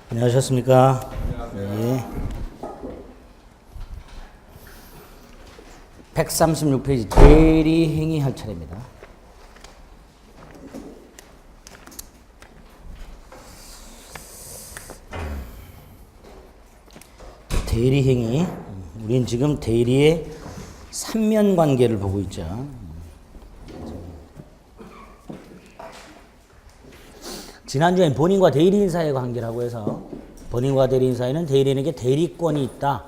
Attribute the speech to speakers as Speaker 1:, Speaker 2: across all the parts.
Speaker 1: 안녕하셨습니까? 네. 136페이지 대리행위 할 차례입니다. 대리행위. 우린 지금 대리의 삼면관계를 보고 있죠. 지난주엔 본인과 대리인 사이의 관계라고 해서 본인과 대리인 사이는 대리인에게 대리권이 있다.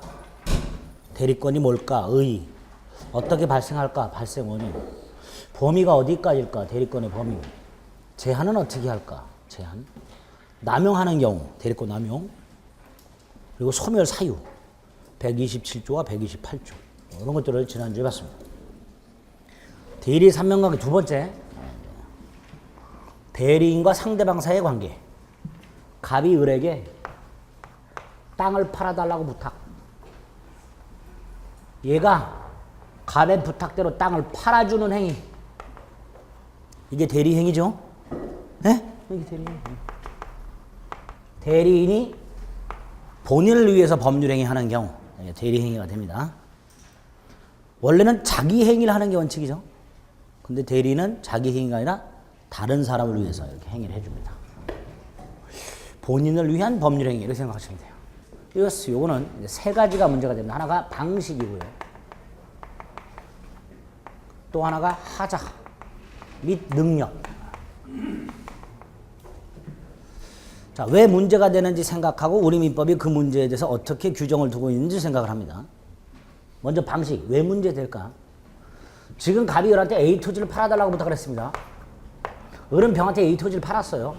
Speaker 1: 대리권이 뭘까? 의. 어떻게 발생할까? 발생 원인. 범위가 어디까지일까? 대리권의 범위. 제한은 어떻게 할까? 제한. 남용하는 경우. 대리권 남용. 그리고 소멸 사유. 127조와 128조. 이런 것들을 지난주에 봤습니다. 대리 삼면관계 두 번째. 대리인과 상대방 사이의 관계. 갑이 을에게 땅을 팔아달라고 부탁. 얘가 갑의 부탁대로 땅을 팔아주는 행위. 이게 대리행위죠? 네? 이게 대리행위. 대리인이 본인을 위해서 법률행위 하는 경우 대리행위가 됩니다. 원래는 자기 행위를 하는 게 원칙이죠. 근데 대리인은 자기 행위가 아니라 다른 사람을 위해서 이렇게 행위를 해줍니다. 본인을 위한 법률행위 이렇게 생각하시면 돼요. 요거는 세 가지가 문제가 됩니다. 하나가 방식이고요. 또 하나가 하자 및 능력. 자, 왜 문제가 되는지 생각하고 우리 민법이 그 문제에 대해서 어떻게 규정을 두고 있는지 생각을 합니다. 먼저 방식. 왜 문제될까? 지금 갑이 을한테 A 토지를 팔아달라고 부탁을 했습니다. 을은 병한테 A 토지를 팔았어요.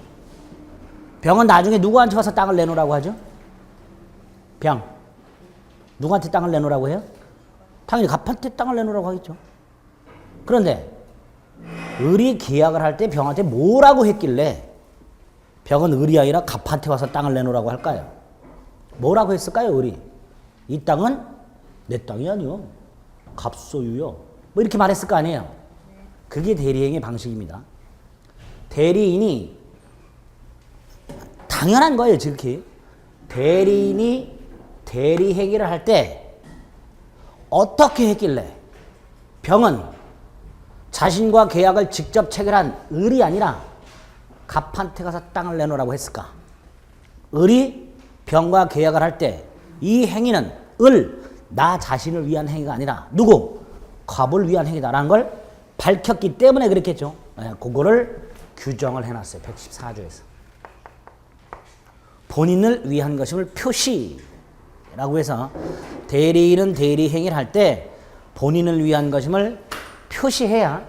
Speaker 1: 병은 나중에 누구한테 와서 땅을 내놓으라고 하죠? 병. 누구한테 땅을 내놓으라고 해요? 당연히 갑한테 땅을 내놓으라고 하겠죠. 그런데 을이 계약을 할 때 병한테 뭐라고 했길래 병은 을이 아니라 갑한테 와서 땅을 내놓으라고 할까요? 뭐라고 했을까요, 을이? 이 땅은 내 땅이 아니요. 갑 소유요. 뭐 이렇게 말했을 거 아니에요? 그게 대리행위 방식입니다. 대리인이 당연한 거예요, 지극히. 대리인이 대리행위를 할 때 어떻게 했길래 병은 자신과 계약을 직접 체결한 을이 아니라 갑한테 가서 땅을 내놓으라고 했을까? 을이 병과 계약을 할 때 이 행위는 나 자신을 위한 행위가 아니라 누구? 갑을 위한 행위다라는 걸 밝혔기 때문에 그랬겠죠. 그거를 규정을 해놨어요. 114조에서. 본인을 위한 것임을 표시라고 해서 대리인은 대리행위를 할 때 본인을 위한 것임을 표시해야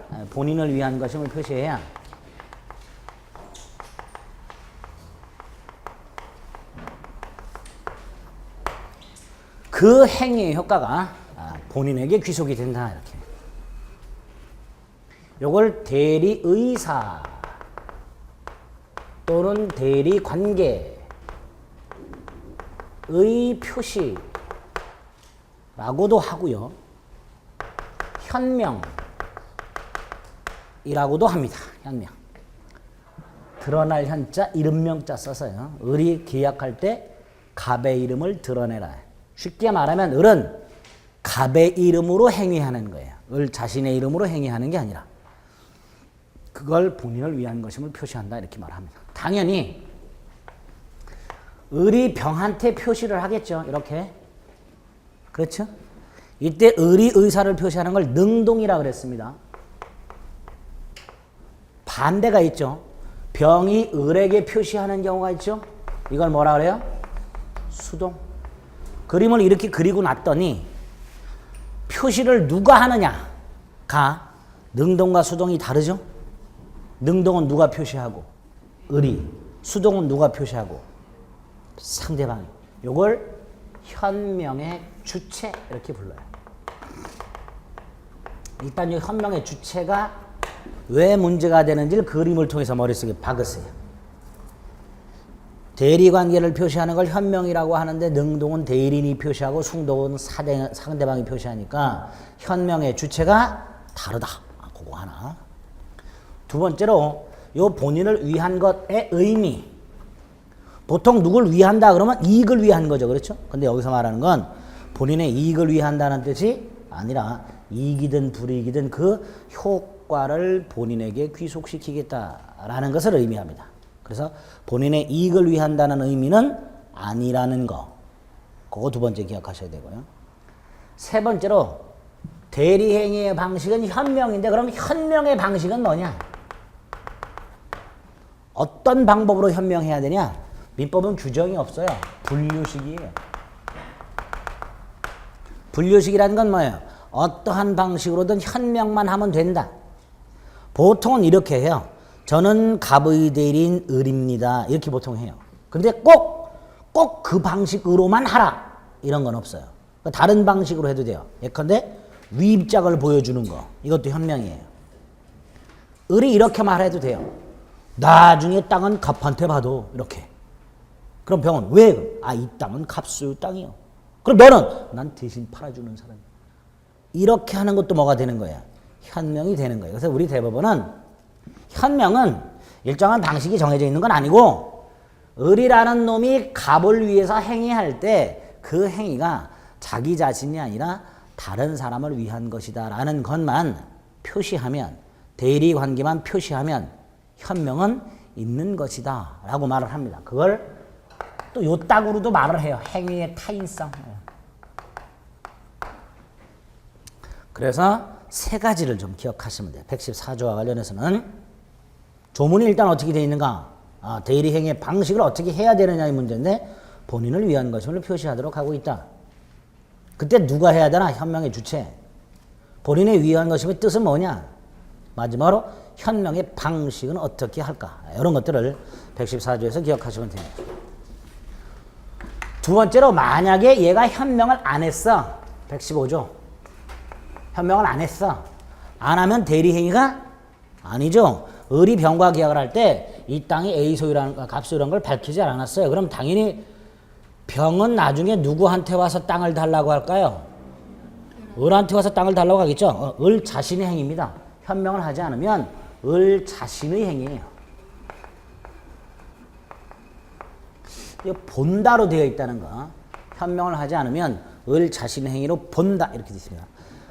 Speaker 1: 그 행위의 효과가 본인에게 귀속이 된다. 이렇게. 요걸 대리의사 또는 대리관계의 표시라고도 하고요. 현명이라고도 합니다. 현명. 드러날 현자, 이름명자 써서요. 을이 계약할 때 갑의 이름을 드러내라. 쉽게 말하면 을은 갑의 이름으로 행위하는 거예요. 을 자신의 이름으로 행위하는 게 아니라 그걸 본인을 위한 것임을 표시한다. 이렇게 말합니다. 당연히 을이 병한테 표시를 하겠죠. 이렇게. 그렇죠? 이때 을이 의사를 표시하는 걸 능동이라 그랬습니다. 반대가 있죠. 병이 을에게 표시하는 경우가 있죠. 이걸 뭐라 그래요? 수동. 그림을 이렇게 그리고 났더니 표시를 누가 하느냐가 능동과 수동이 다르죠. 능동은 누가 표시하고 을이, 수동은 누가 표시하고 상대방이. 요걸 현명의 주체 이렇게 불러요. 일단 이 현명의 주체가 왜 문제가 되는지를 그림을 통해서 머릿속에 박으세요. 대리관계를 표시하는 걸 현명이라고 하는데 능동은 대리인이 표시하고 수동은 상대방이 표시하니까 현명의 주체가 다르다. 그거 하나. 두 번째로 요 본인을 위한 것의 의미. 보통 누굴 위한다 그러면 이익을 위한 거죠. 그렇죠? 근데 여기서 말하는 건 본인의 이익을 위한다는 뜻이 아니라 이익이든 불이익이든 그 효과를 본인에게 귀속시키겠다라는 것을 의미합니다. 그래서 본인의 이익을 위한다는 의미는 아니라는 거. 그거 두 번째 기억하셔야 되고요. 세 번째로 대리행위의 방식은 현명인데 그럼 현명의 방식은 뭐냐? 어떤 방법으로 현명해야 되냐? 민법은 규정이 없어요. 분류식이에요. 분류식이라는 건 뭐예요? 어떠한 방식으로든 현명만 하면 된다. 보통은 이렇게 해요. 저는 갑의 대리인 을입니다. 이렇게 보통 해요. 근데 꼭 그 방식으로만 하라. 이런 건 없어요. 다른 방식으로 해도 돼요. 예컨대 위입작을 보여주는 거. 이것도 현명이에요. 을이 이렇게 말해도 돼요. 나중에 땅은 갑한테 봐도 이렇게. 그럼 병은 왜? 이 땅은 갑수의 땅이요. 그럼 너는? 난 대신 팔아주는 사람이야. 이렇게 하는 것도 뭐가 되는 거야? 현명이 되는 거예요. 그래서 우리 대법원은 현명은 일정한 방식이 정해져 있는 건 아니고 을이라는 놈이 갑을 위해서 행위할 때 그 행위가 자기 자신이 아니라 다른 사람을 위한 것이다 라는 것만 표시하면 대리관계만 표시하면 현명은 있는 것이다 라고 말을 합니다. 그걸 또 요따구로도 말을 해요. 행위의 타인성. 그래서 세 가지를 좀 기억하시면 돼요. 114조와 관련해서는 조문이 일단 어떻게 되어 있는가? 대리행위의 방식을 어떻게 해야 되느냐의 문제인데 본인을 위한 것임을 표시하도록 하고 있다. 그때 누가 해야 되나? 현명의 주체. 본인을 위한 것임의 뜻은 뭐냐? 마지막으로 현명의 방식은 어떻게 할까? 이런 것들을 114조에서 기억하시면 됩니다. 두 번째로 만약에 얘가 현명을 안 했어. 115조. 현명을 안 했어. 안 하면 대리행위가 아니죠. 을이 병과 계약을 할 때 이 땅이 A 소유라는 갑소유라는 걸 밝히지 않았어요. 그럼 당연히 병은 나중에 누구한테 와서 땅을 달라고 할까요? 을한테 와서 땅을 달라고 하겠죠. 을 자신의 행위입니다. 현명을 하지 않으면 을 자신의 행위예요. 본다로 되어 있다는 거. 현명을 하지 않으면 을 자신의 행위로 본다 이렇게 되어 있습니다.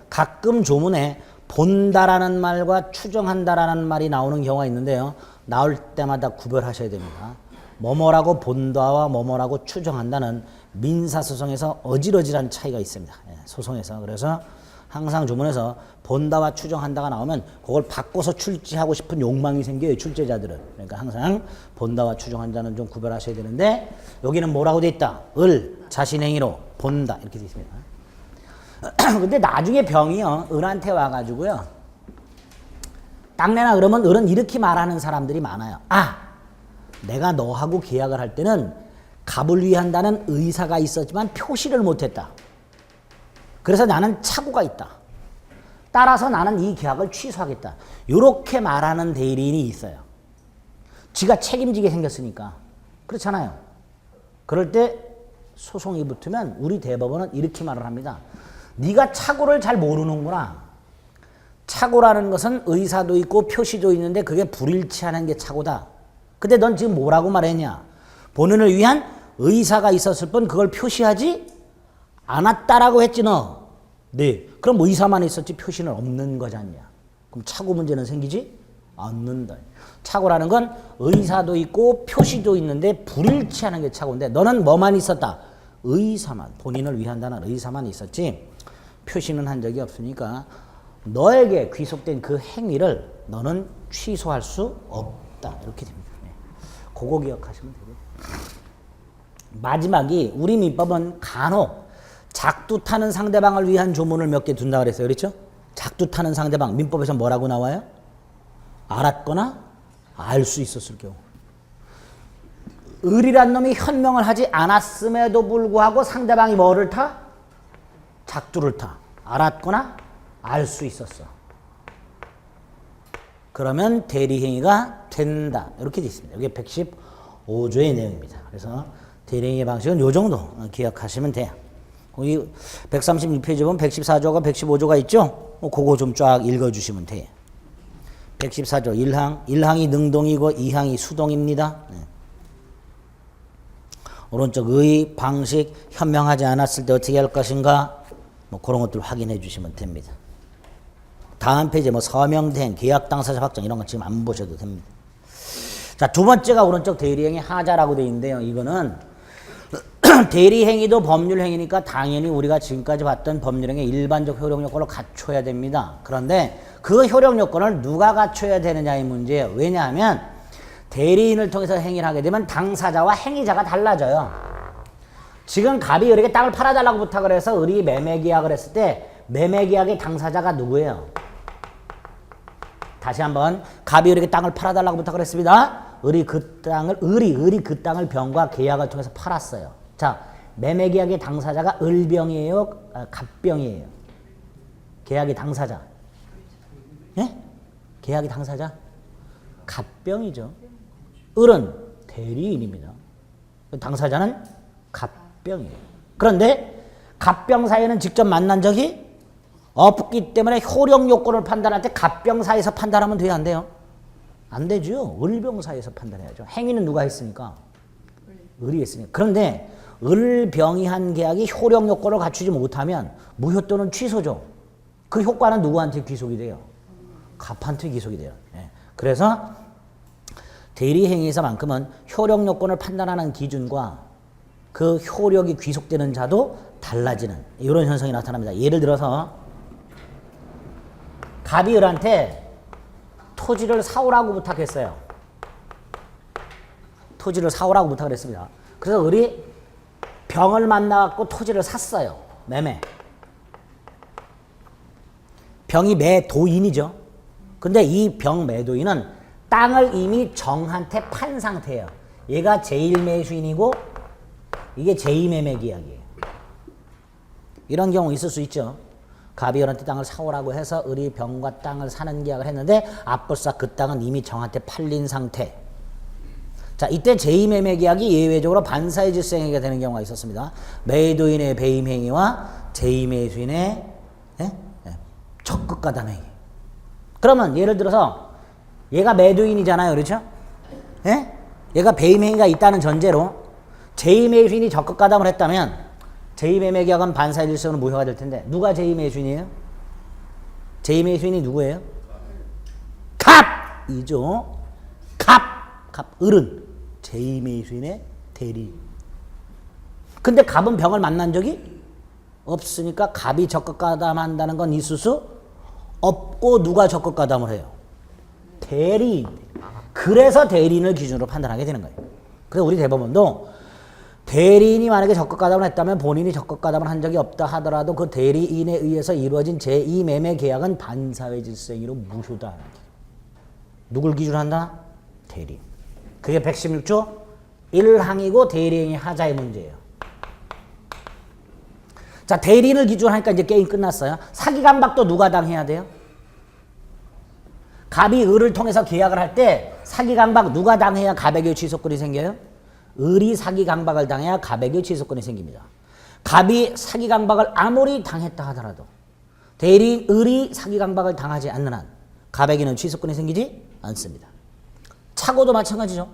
Speaker 1: 가끔 조문에 본다라는 말과 추정한다라는 말이 나오는 경우가 있는데요. 나올 때마다 구별하셔야 됩니다. 뭐뭐라고 본다와 뭐뭐라고 추정한다는 민사소송에서 어질어질한 차이가 있습니다. 소송에서. 그래서 항상 조문에서 본다와 추정한다가 나오면 그걸 바꿔서 출제하고 싶은 욕망이 생겨요. 출제자들은. 그러니까 항상 본다와 추정한다는 좀 구별하셔야 되는데 여기는 뭐라고 돼 있다? 을 자신 행위로 본다 이렇게 돼 있습니다. 근데 나중에 병이요. 을한테 와가지고요. 땅 내놔 그러면 을은 이렇게 말하는 사람들이 많아요. 내가 너하고 계약을 할 때는 갑을 위한다는 의사가 있었지만 표시를 못했다. 그래서 나는 착오가 있다. 따라서 나는 이 계약을 취소하겠다. 이렇게 말하는 대리인이 있어요. 지가 책임지게 생겼으니까. 그렇잖아요. 그럴 때 소송이 붙으면 우리 대법원은 이렇게 말을 합니다. 네가 착오를 잘 모르는구나. 착오라는 것은 의사도 있고 표시도 있는데 그게 불일치하는 게 착오다. 근데 넌 지금 뭐라고 말했냐? 본인을 위한 의사가 있었을 뿐 그걸 표시하지 않았다라고 했지 너. 네. 그럼 의사만 있었지 표시는 없는 거지 않냐? 그럼 착오 문제는 생기지 않는다. 착오라는 건 의사도 있고 표시도 있는데 불일치하는 게 착오인데 너는 뭐만 있었다? 의사만. 본인을 위한다는 의사만 있었지 표시는 한 적이 없으니까 너에게 귀속된 그 행위를 너는 취소할 수 없다. 이렇게 됩니다. 그거 기억하시면 되고요. 마지막이 우리 민법은 간혹 작두 타는 상대방을 위한 조문을 몇 개 둔다 그랬어요. 그렇죠? 작두 타는 상대방 민법에서 뭐라고 나와요? 알았거나 알 수 있었을 경우. 을이란 놈이 현명을 하지 않았음에도 불구하고 상대방이 뭐를 타? 작두를 타. 알았거나 알 수 있었어. 그러면 대리행위가 된다. 이렇게 되어 있습니다. 이게 115조의 내용입니다. 그래서 대리행위 방식은 이 정도 기억하시면 돼요. 여기 136페이지 보면 114조가 115조가 있죠? 그거 좀 쫙 읽어주시면 돼요. 114조 1항, 1항이 능동이고 2항이 수동입니다. 오른쪽 의, 방식, 현명하지 않았을 때 어떻게 할 것인가 뭐 그런 것들 확인해 주시면 됩니다. 다음 페이지에 뭐 서명된 계약 당사자 확정 이런 거 지금 안 보셔도 됩니다. 자, 두 번째가 오른쪽 대리행위 하자라고 되어 있는데요. 이거는 대리행위도 법률행위니까 당연히 우리가 지금까지 봤던 법률행위 일반적 효력 요건을 갖춰야 됩니다. 그런데 그 효력 요건을 누가 갖춰야 되느냐의 문제예요. 왜냐하면 대리인을 통해서 행위를 하게 되면 당사자와 행위자가 달라져요. 지금 갑이 을에게 땅을 팔아달라고 부탁을 해서 을이 매매계약을 했을 때 매매계약의 당사자가 누구예요? 다시 한번 갑이 을에게 땅을 팔아달라고 부탁을 했습니다. 을이 그 땅을 병과 계약을 통해서 팔았어요. 자, 매매계약의 당사자가 을병이에요? 갑병이에요? 계약의 당사자. 예? 계약의 당사자? 갑병이죠. 을은 대리인입니다. 당사자는 갑병이에요. 그런데 갑병 사이에는 직접 만난 적이 없기 때문에 효력 요건을 판단할 때 갑병 사이에서 판단하면 돼요, 안 돼요? 안 되죠. 을병 사이에서 판단해야죠. 행위는 누가 했으니까? 을이 했으니까. 그런데 을병이 한 계약이 효력 요건을 갖추지 못하면 무효 또는 취소죠. 그 효과는 누구한테 귀속이 돼요? 갑한테 귀속이 돼요. 예. 그래서 대리행위에서만큼은 효력 요건을 판단하는 기준과 그 효력이 귀속되는 자도 달라지는 이런 현상이 나타납니다. 예를 들어서 갑이 을한테 토지를 사오라고 부탁했어요. 토지를 사오라고 부탁을 했습니다. 그래서 을이 병을 만나갖고 토지를 샀어요. 매매. 병이 매도인이죠. 근데 이 병 매도인은 땅을 이미 정한테 판 상태예요. 얘가 제1매수인이고 이게 제2매매계약이에요. 이런 경우 있을 수 있죠. 갑이 을한테 땅을 사오라고 해서 을이 병과 땅을 사는 계약을 했는데 앞불사 그 땅은 이미 정한테 팔린 상태. 자, 이때 제2매매계약이 예외적으로 반사의 질서행위가 되는 경우가 있었습니다. 매도인의 배임행위와 제2매수인의 적극가담행위. 그러면 예를 들어서 얘가 매도인이잖아요. 그렇죠? 예? 얘가 배임행위가 있다는 전제로 제2매수인이 적극가담을 했다면 제2매매계약은 반사의 질서는 무효가 될 텐데 누가 제2매수인이에요? 제2매수인이 누구예요? 갑이죠. 갑. 을은 제2매수인의 대리. 근데 갑은 병을 만난 적이 없으니까 갑이 적극가담한다는 건 있을 수 없고 누가 적극가담을 해요? 대리인. 그래서 대리인을 기준으로 판단하게 되는 거예요. 그래서 우리 대법원도 대리인이 만약에 적극가담을 했다면 본인이 적극가담을 한 적이 없다 하더라도 그 대리인에 의해서 이루어진 제2매매 계약은 반사회 질서행위로 무효다. 누굴 기준으로 한다? 대리인. 그게 116조 1항이고 대리행위 하자의 문제예요. 자, 대리인을 기준으로 하니까 이제 게임 끝났어요. 사기강박도 누가 당해야 돼요? 갑이 을을 통해서 계약을 할 때 사기강박 누가 당해야 갑에게 취소권이 생겨요? 을이 사기강박을 당해야 갑에게 취소권이 생깁니다. 갑이 사기강박을 아무리 당했다 하더라도 대리인 을이 사기강박을 당하지 않는 한 갑에게는 취소권이 생기지 않습니다. 차고도 마찬가지죠.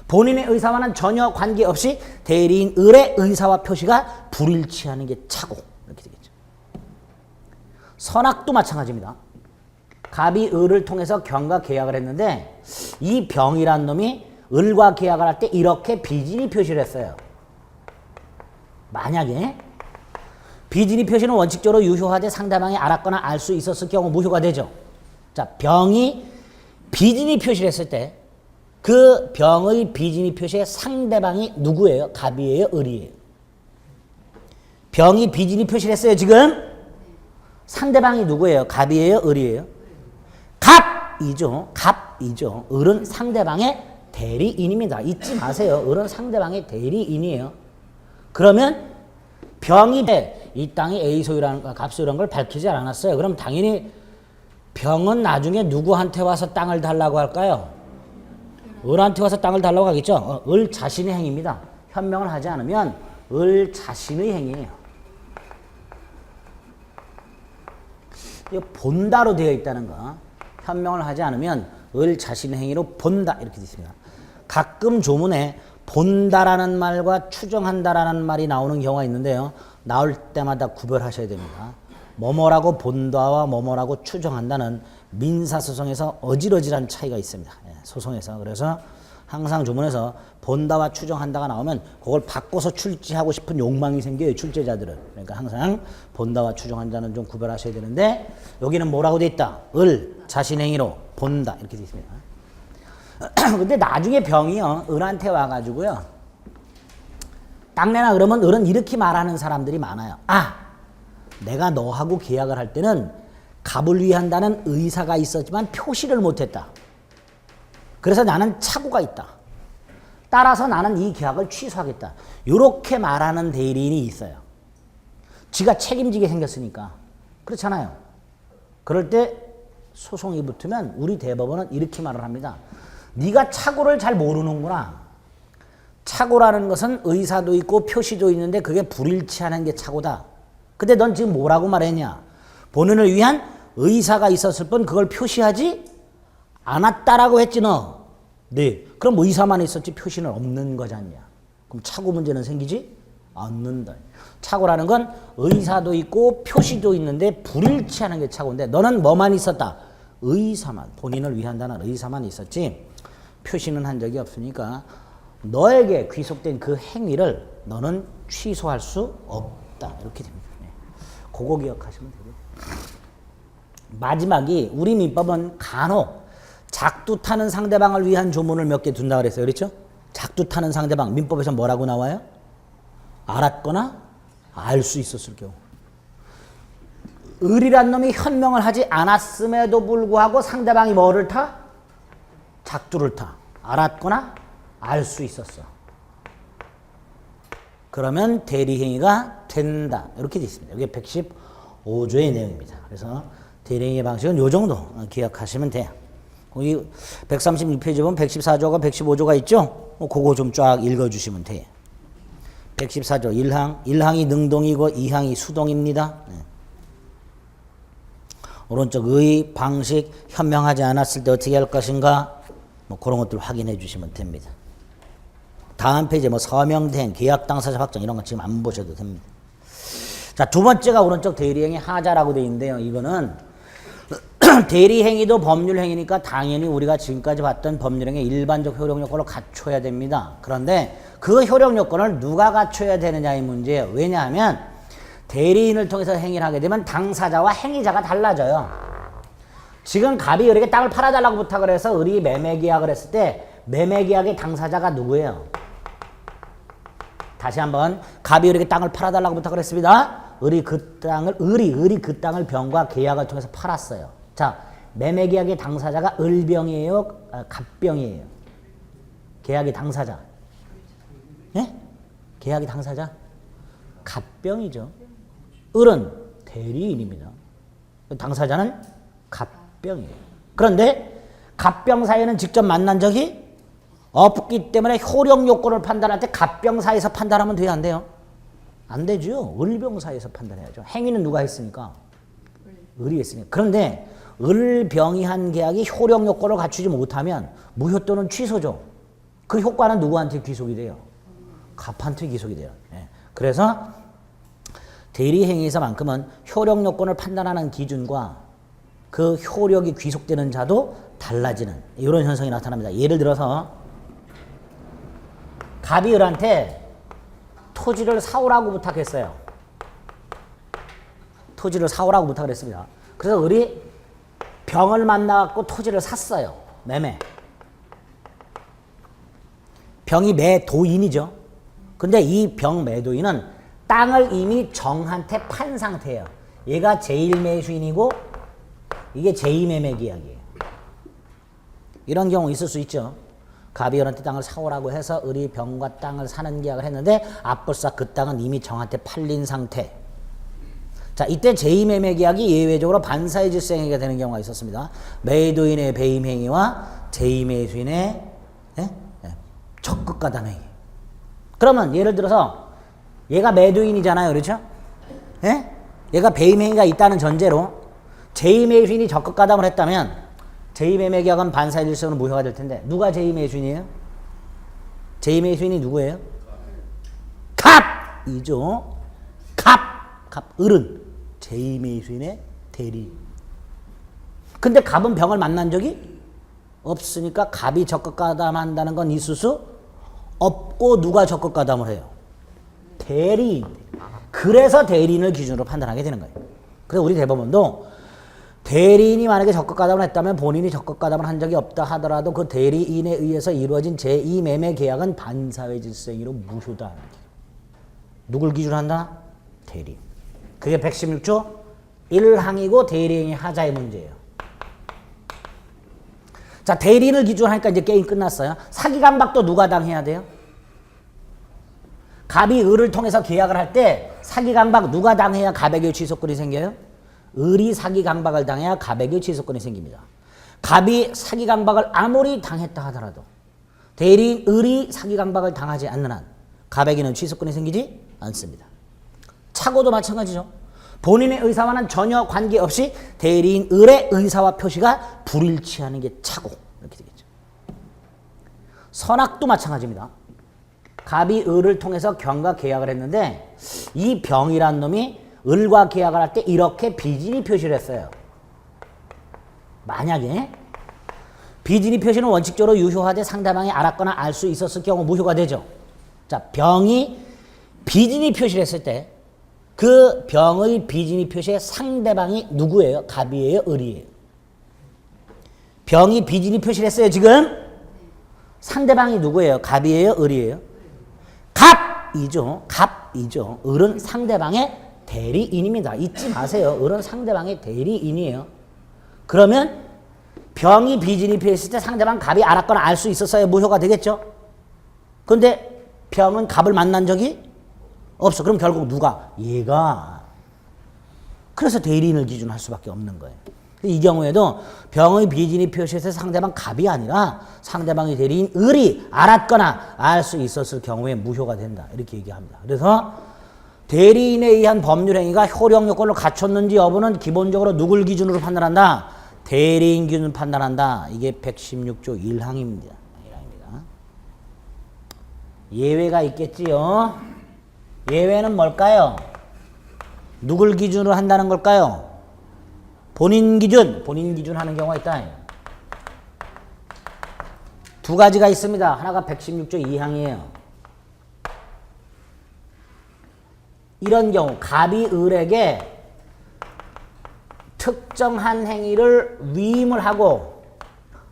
Speaker 1: 본인의 의사와는 전혀 관계없이 대리인 을의 의사와 표시가 불일치하는 게 차고 이렇게 되겠죠. 선악도 마찬가지입니다. 갑이 을을 통해서 경과 계약을 했는데 이 병이란 놈이 을과 계약을 할 때 이렇게 비진이 표시를 했어요. 만약에 비진이 표시는 원칙적으로 유효하되 상대방이 알았거나 알 수 있었을 경우 무효가 되죠. 자, 병이 비진이 표시를 했을 때 그 병의 비진이 표시의 상대방이 누구예요? 갑이에요? 을이에요? 병이 비진이 표시를 했어요, 지금? 상대방이 누구예요? 갑이에요? 을이에요? 갑이죠. 갑이죠. 을은 상대방의 대리인입니다. 잊지 마세요. 을은 상대방의 대리인이에요. 그러면 병이 이 땅이 A 소유라는 갑 소유라는 걸 밝히지 않았어요. 그럼 당연히 병은 나중에 누구한테 와서 땅을 달라고 할까요? 을한테 와서 땅을 달라고 하겠죠. 을 자신의 행위입니다. 현명을 하지 않으면 을 자신의 행위예요. 이거 본다로 되어 있다는 거. 현명을 하지 않으면 을 자신의 행위로 본다 이렇게 되어 있습니다. 가끔 조문에 본다라는 말과 추정한다라는 말이 나오는 경우가 있는데요. 나올 때마다 구별하셔야 됩니다. 뭐뭐라고 본다와 뭐뭐라고 추정한다는 민사소송에서 어질어질한 차이가 있습니다. 소송에서. 그래서 항상 주문에서 본다와 추정한다가 나오면 그걸 바꿔서 출제하고 싶은 욕망이 생겨요. 출제자들은. 그러니까 항상 본다와 추정한다는 좀 구별하셔야 되는데 여기는 뭐라고 돼 있다? 자신행위로 본다 이렇게 돼 있습니다. 근데 나중에 병이요. 을한테 와가지고요. 딱 내나 그러면 을은 이렇게 말하는 사람들이 많아요. 내가 너하고 계약을 할 때는 갑을 위한다는 의사가 있었지만 표시를 못했다. 그래서 나는 착오가 있다. 따라서 나는 이 계약을 취소하겠다. 이렇게 말하는 대리인이 있어요. 지가 책임지게 생겼으니까. 그렇잖아요. 그럴 때 소송이 붙으면 우리 대법원은 이렇게 말을 합니다. 네가 착오를 잘 모르는구나. 착오라는 것은 의사도 있고 표시도 있는데 그게 불일치하는 게 착오다. 근데 넌 지금 뭐라고 말했냐? 본인을 위한 의사가 있었을 뿐 그걸 표시하지 않았다라고 했지 너. 네. 그럼 의사만 있었지 표시는 없는 거잖냐. 그럼 착오 문제는 생기지 않는다. 착오라는 건 의사도 있고 표시도 있는데 불일치하는 게 착오인데 너는 뭐만 있었다? 의사만. 본인을 위한다는 의사만 있었지 표시는 한 적이 없으니까 너에게 귀속된 그 행위를 너는 취소할 수 없다. 이렇게 됩니다. 그거 기억하시면 되고요. 마지막이 우리 민법은 간혹 작두 타는 상대방을 위한 조문을 몇 개 둔다 그랬어요. 그렇죠? 작두 타는 상대방 민법에서 뭐라고 나와요? 알았거나 알 수 있었을 경우. 을이란 놈이 현명을 하지 않았음에도 불구하고 상대방이 뭐를 타? 작두를 타. 알았거나 알 수 있었어. 그러면 대리행위가 된다. 이렇게 되어 있습니다. 이게 115조의 내용입니다. 그래서 대리행위 방식은 이 정도 기억하시면 돼요. 거기 136페이지 보면 114조가 115조가 있죠? 그거 좀 쫙 읽어주시면 돼요. 114조 1항이 능동이고 2항이 수동입니다. 오른쪽 의, 방식, 현명하지 않았을 때 어떻게 할 것인가 뭐 그런 것들 확인해 주시면 됩니다. 다음 페이지에 뭐 서명된 계약 당사자 확정 이런 거 지금 안 보셔도 됩니다. 자, 두 번째가 오른쪽 대리행위 하자라고 되어 있는데요. 이거는 대리행위도 법률행위니까 당연히 우리가 지금까지 봤던 법률행위 일반적 효력 요건을 갖춰야 됩니다. 그런데 그 효력 요건을 누가 갖춰야 되느냐의 문제예요. 왜냐하면 대리인을 통해서 행위를 하게 되면 당사자와 행위자가 달라져요. 지금 갑이 을에게 땅을 팔아달라고 부탁을 해서 을이 매매계약을 했을 때 매매계약의 당사자가 누구예요? 다시 한번 갑이 을에게 땅을 팔아달라고 부탁을 했습니다. 을이 그 땅을 병과 계약을 통해서 팔았어요. 자, 매매계약의 당사자가 을병이에요? 갑병이에요? 계약의 당사자. 예? 계약의 당사자? 갑병이죠. 을은 대리인입니다. 당사자는 갑병이에요. 그런데 갑병 사이에는 직접 만난 적이 없기 때문에 효력 요건을 판단할 때 갑병 사이에서 판단하면 돼요? 안 돼요? 안 되죠. 을병 사이에서 판단해야죠. 행위는 누가 했으니까? 을이 했으니까. 그런데 을병이 한 계약이 효력 요건을 갖추지 못하면 무효 또는 취소죠. 그 효과는 누구한테 귀속이 돼요? 갑한테 귀속이 돼요. 예. 그래서 대리행위에서만큼은 효력 요건을 판단하는 기준과 그 효력이 귀속되는 자도 달라지는 이런 현상이 나타납니다. 예를 들어서 갑이 을한테 토지를 사오라고 부탁했어요. 토지를 사오라고 부탁을 했습니다. 그래서 을이 병을 만나갖고 토지를 샀어요. 매매. 병이 매도인이죠. 근데 이 병 매도인은 땅을 이미 정한테 판 상태예요. 얘가 제1매수인이고 이게 제2매매계약이에요. 이런 경우 있을 수 있죠. 갑이 을한테 땅을 사오라고 해서 을이 병과 땅을 사는 계약을 했는데 앞불사 그 땅은 이미 정한테 팔린 상태. 자, 이때 제2매매계약이 예외적으로 반사의 질서행위가 되는 경우가 있었습니다. 매도인의 배임행위와 제2매수인의 적극가담행위. 그러면 예를 들어서 얘가 매도인이잖아요. 그렇죠? 예? 얘가 배임행위가 있다는 전제로 제2매수인이 적극가담을 했다면 제2매매계약은 반사의 질서는 무효가 될 텐데 누가 제2매수인이에요? 제2의 수인이 누구예요? 갑이죠. 갑, 을은 제2의 수인의 대리. 근데 갑은 병을 만난 적이 없으니까 갑이 적극가담한다는 건 있을 수 없고 누가 적극가담을 해요? 대리인. 그래서 대리인을 기준으로 판단하게 되는 거예요. 그래서 우리 대법원도 대리인이 만약에 적극가담을 했다면 본인이 적극가담을 한 적이 없다 하더라도 그 대리인에 의해서 이루어진 제2매매 계약은 반사회 질서행위로 무효다. 누굴 기준으로 한다? 대리인. 그게 116조 1항이고 대리인이 하자의 문제예요. 자, 대리인을 기준으로 하니까 이제 게임 끝났어요. 사기강박도 누가 당해야 돼요? 갑이 을을 통해서 계약을 할 때 사기강박 누가 당해야 갑에게 취소권이 생겨요? 을이 사기강박을 당해야 갑에게 취소권이 생깁니다. 갑이 사기강박을 아무리 당했다 하더라도 대리인 을이 사기강박을 당하지 않는 한 갑에게는 취소권이 생기지 않습니다. 차고도 마찬가지죠. 본인의 의사와는 전혀 관계없이 대리인 을의 의사와 표시가 불일치하는 게 차고 이렇게 되겠죠. 선악도 마찬가지입니다. 갑이 을을 통해서 경과 계약을 했는데 이 병이란 놈이 을과 계약을 할 때 이렇게 비진이 표시를 했어요. 만약에 비진이 표시는 원칙적으로 유효하되 상대방이 알았거나 알 수 있었을 경우 무효가 되죠. 자, 병이 비진이 표시를 했을 때 그 병의 비진이 표시의 상대방이 누구예요? 갑이에요? 을이에요? 병이 비진이 표시를 했어요. 지금 상대방이 누구예요? 갑이에요? 을이에요? 갑이죠. 을은 상대방의 대리인입니다. 잊지 마세요. 을은 상대방의 대리인이에요. 그러면 병이 비진이 표시했을 때 상대방 갑이 알았거나 알 수 있었어야 무효가 되겠죠. 그런데 병은 갑을 만난 적이 없어. 그럼 결국 누가? 얘가. 그래서 대리인을 기준할 수밖에 없는 거예요. 이 경우에도 병의 비진이 표시해서 상대방 갑이 아니라 상대방의 대리인 을이 알았거나 알 수 있었을 경우에 무효가 된다. 이렇게 얘기합니다. 그래서 대리인에 의한 법률 행위가 효력 요건을 갖췄는지 여부는 기본적으로 누굴 기준으로 판단한다? 대리인 기준으로 판단한다. 이게 116조 1항입니다. 예외가 있겠지요. 예외는 뭘까요? 누굴 기준으로 한다는 걸까요? 본인 기준 하는 경우가 있다. 두 가지가 있습니다. 하나가 116조 2항이에요. 이런 경우 갑이 을에게 특정한 행위를 위임을 하고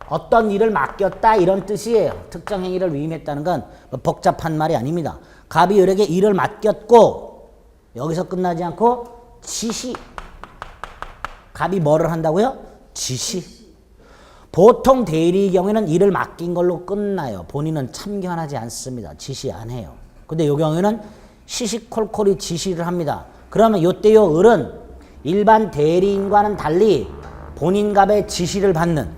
Speaker 1: 어떤 일을 맡겼다 이런 뜻이에요. 특정 행위를 위임했다는 건 복잡한 말이 아닙니다. 갑이 을에게 일을 맡겼고 여기서 끝나지 않고 지시. 갑이 뭐를 한다고요? 지시. 보통 대리의 경우에는 일을 맡긴 걸로 끝나요. 본인은 참견하지 않습니다. 지시 안 해요. 근데 이 경우에는 시시콜콜이 지시를 합니다. 그러면 요때요 을은 일반 대리인과는 달리 본인 갑의 지시를 받는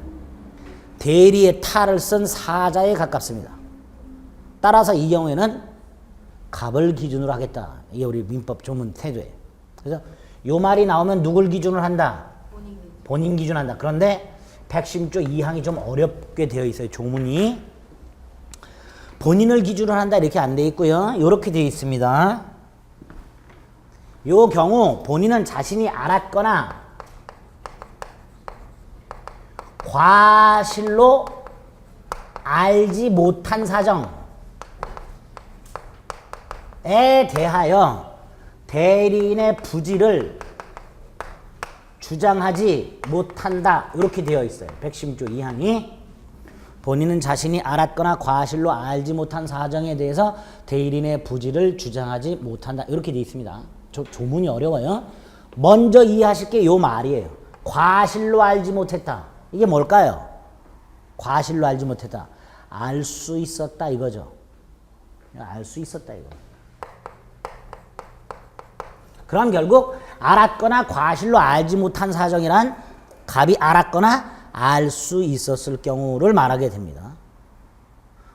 Speaker 1: 대리의 탈을 쓴 사자에 가깝습니다. 따라서 이 경우에는 갑을 기준으로 하겠다. 이게 우리 민법 조문 태도예요. 그래서 요 말이 나오면 누굴 기준으로 한다? 본인 기준 한다. 그런데 116조 2항이 좀 어렵게 되어 있어요. 조문이. 본인을 기준으로 한다 이렇게 안 돼 있고요. 이렇게 되어 있습니다. 요 경우 본인은 자신이 알았거나 과실로 알지 못한 사정에 대하여 대리인의 부지를 주장하지 못한다. 이렇게 되어 있어요. 116조 2항이. 본인은 자신이 알았거나 과실로 알지 못한 사정에 대해서 대리인의 부지를 주장하지 못한다. 이렇게 되어 있습니다. 조문이 어려워요. 먼저 이해하실 게 요 말이에요. 과실로 알지 못했다. 이게 뭘까요? 과실로 알지 못했다. 알 수 있었다 이거죠. 알 수 있었다 이거. 그럼 결국 알았거나 과실로 알지 못한 사정이란 갑이 알았거나 알 수 있었을 경우를 말하게 됩니다.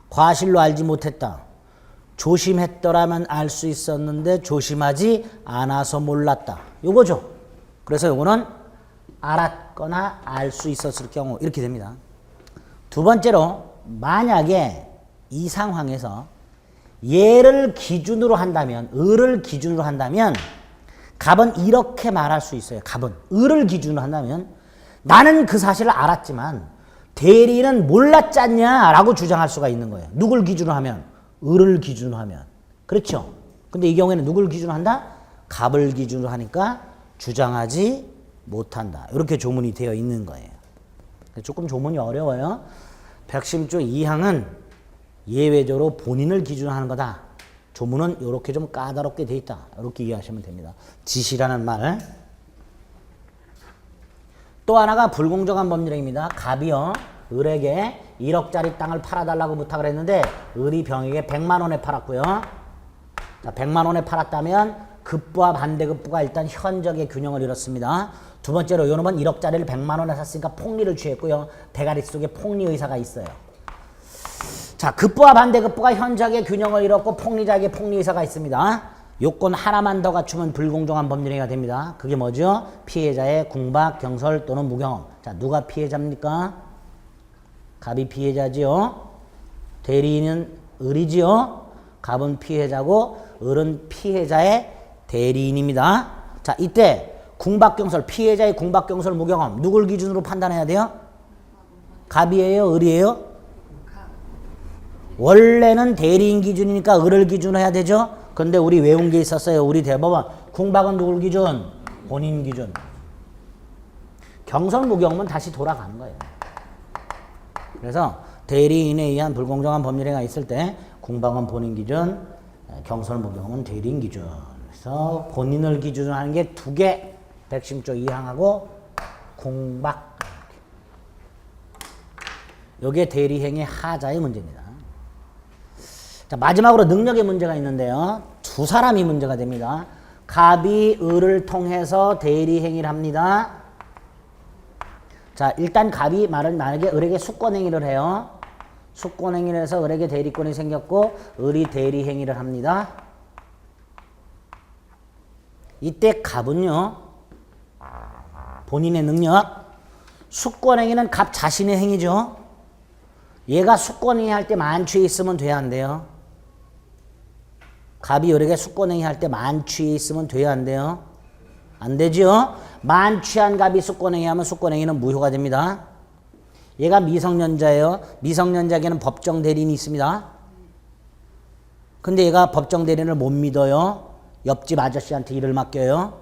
Speaker 1: 과실로 알지 못했다. 조심했더라면 알 수 있었는데 조심하지 않아서 몰랐다. 요거죠. 그래서 요거는 알았거나 알 수 있었을 경우 이렇게 됩니다. 두 번째로 만약에 이 상황에서 얘를 기준으로 한다면, 을을 기준으로 한다면 갑은 이렇게 말할 수 있어요. 갑은 을을 기준으로 한다면 나는 그 사실을 알았지만 대리는 몰랐잖냐라고 주장할 수가 있는 거예요. 누굴 기준으로 하면? 을을 기준으로 하면. 그렇죠? 근데 이 경우에는 누굴 기준으로 한다? 갑을 기준으로 하니까 주장하지 못한다. 이렇게 조문이 되어 있는 거예요. 조금 조문이 어려워요. 백심조 2항은 예외적으로 본인을 기준으로 하는 거다. 조문은 이렇게 좀 까다롭게 돼 있다. 이렇게 이해하시면 됩니다. 지시라는 말. 또 하나가 불공정한 법률행위입니다. 갑이요, 을에게 1억짜리 땅을 팔아달라고 부탁을 했는데 을이 병에게 100만 원에 팔았고요. 자, 100만 원에 팔았다면 급부와 반대급부가 일단 현저하게 균형을 잃었습니다. 두 번째로 요놈은 1억짜리를 100만 원에 샀으니까 폭리를 취했고요. 대가리 속에 폭리 의사가 있어요. 자, 급부와 반대급부가 현저하게 균형을 잃었고 폭리자에게 폭리 의사가 있습니다. 요건 하나만 더 갖추면 불공정한 법률행위가 됩니다. 그게 뭐죠? 피해자의 궁박, 경설 또는 무경험. 자, 누가 피해자입니까? 갑이 피해자지요. 대리인은 을이지요. 갑은 피해자고 을은 피해자의 대리인입니다. 자, 이때 궁박, 경설, 피해자의 궁박, 경설, 무경험 누굴 기준으로 판단해야 돼요? 갑이에요? 을이에요? 원래는 대리인 기준이니까 을을 기준으로 해야 되죠. 근데 우리 외운 게 있었어요. 우리 대법원. 궁박은 누굴 기준? 본인 기준. 경설, 무경험은 다시 돌아가는 거예요. 그래서 대리인에 의한 불공정한 법률행위가 있을 때 궁박은 본인 기준, 경설, 무경험은 대리인 기준. 그래서 본인을 기준으로 하는 게 두 개. 백심조 2항하고 궁박. 이게 대리행위 하자의 문제입니다. 자, 마지막으로 능력의 문제가 있는데요. 두 사람이 문제가 됩니다. 갑이 을을 통해서 대리행위를 합니다. 자, 일단 갑이 만약에 을에게 숙권행위를 해요. 숙권행위를 해서 을에게 대리권이 생겼고 을이 대리행위를 합니다. 이때 갑은요, 본인의 능력, 숙권행위는 갑 자신의 행위죠. 얘가 숙권행위 할 때 만취해 있으면 돼야 안 돼요. 갑이 을에게 숙권행위 할 때 만취해 있으면 돼야 안 돼요. 안 되죠. 만취한 갑이 숙권행위 하면 숙권행위는 무효가 됩니다. 얘가 미성년자예요. 미성년자에게는 법정 대리인이 있습니다. 근데 얘가 법정 대리인을 못 믿어요. 옆집 아저씨한테 일을 맡겨요.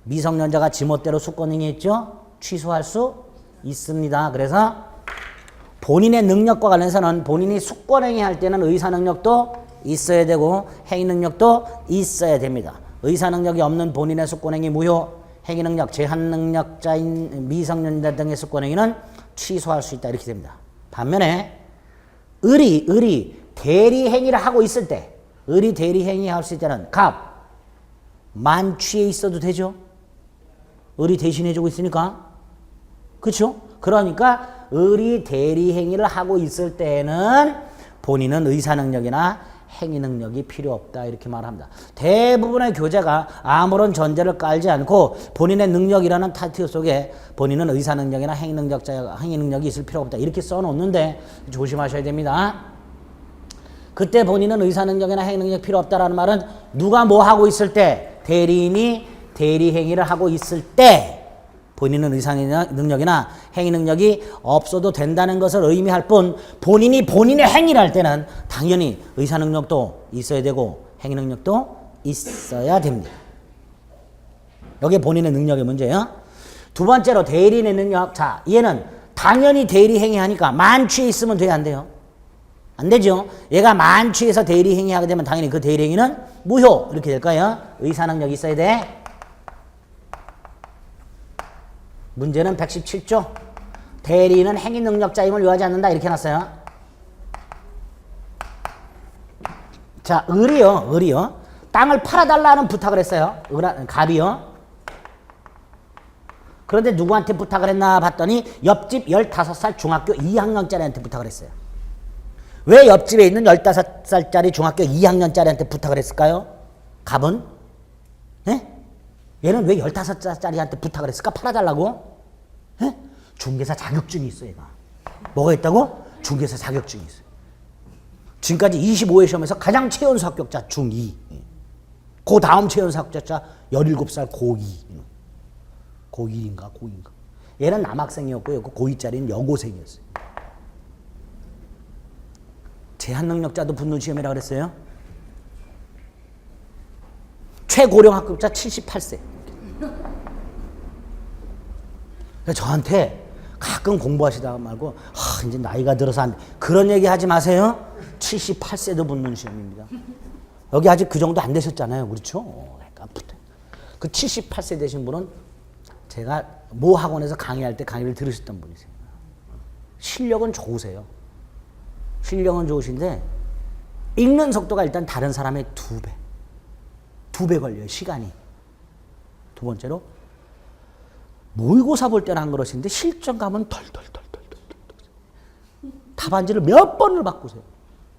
Speaker 1: 미성년자가 지멋대로 숙권행위 했죠. 취소할 수 있습니다. 그래서 본인의 능력과 관련해서는 본인이 숙권행위 할 때는 의사능력도 있어야 되고 행위능력도 있어야 됩니다. 의사능력이 없는 본인의 숙권행위 무효, 행위능력, 제한능력자인 미성년자 등의 숙권행위는 취소할 수 있다. 이렇게 됩니다. 반면에 을이 대리행위를 하고 있을 때, 을이 대리행위 할 수 있을 때는 갑, 만취해 있어도 되죠. 을이 대신해주고 있으니까. 그렇죠? 그러니까 을이 대리행위를 하고 있을 때는 본인은 의사능력이나 행위능력이 필요 없다. 이렇게 말합니다. 대부분의 교재가 아무런 전제를 깔지 않고 본인의 능력이라는 타이틀 속에 본인은 의사능력이나 행위능력이 있을 필요 없다. 이렇게 써놓는데 조심하셔야 됩니다. 그때 본인은 의사능력이나 행위능력이 필요 없다라는 말은 누가 뭐 하고 있을 때, 대리인이 대리행위를 하고 있을 때 본인은 의사능력이나 행위능력이 없어도 된다는 것을 의미할 뿐, 본인이 본인의 행위를 할 때는 당연히 의사능력도 있어야 되고 행위능력도 있어야 됩니다. 이게 본인의 능력의 문제예요. 두 번째로 대리인의 능력. 자, 얘는 당연히 대리행위하니까 만취해 있으면 돼야 안 돼요. 안 되죠. 얘가 만취해서 대리행위하게 되면 당연히 그 대리행위는 무효. 이렇게 될 거예요. 의사능력이 있어야 돼. 문제는 117조. 대리인은 행위능력자임을 요하지 않는다. 이렇게 해놨어요. 자, 을이요. 땅을 팔아달라는 부탁을 했어요. 갑이요. 그런데 누구한테 부탁을 했나 봤더니 옆집 15살 중학교 2학년짜리한테 부탁을 했어요. 왜 옆집에 있는 15살짜리 중학교 2학년짜리한테 부탁을 했을까요? 갑은? 네? 얘는 왜 15살짜리한테 부탁을 했을까? 팔아달라고? 에? 중개사 자격증이 있어, 얘가. 뭐가 있다고? 중개사 자격증이 있어. 지금까지 25회 시험에서 가장 최연소 합격자 중2. 그 다음 최연소 합격자 17살 고2. 고1인가 고2인가. 얘는 남학생이었고요. 그 고2짜리는 여고생이었어요. 제한능력자도 붙는 시험이라고 그랬어요. 최고령 합격자 78세. 저한테 가끔 공부하시다가 말고 이제 나이가 들어서 안 돼. 그런 얘기 하지 마세요. 78세도 붙는 시험입니다. 여기 아직 그 정도 안 되셨잖아요. 그렇죠? 그러니까 그 78세 되신 분은 제가 모 학원에서 강의할 때 강의를 들으셨던 분이세요. 실력은 좋으세요. 실력은 좋으신데 읽는 속도가 일단 다른 사람의 2배. 2배 걸려요. 시간이. 두 번째로 모의고사 볼 때는 안 그러시는데 실전 가면 덜덜덜덜 답안지를 몇 번을 바꾸세요.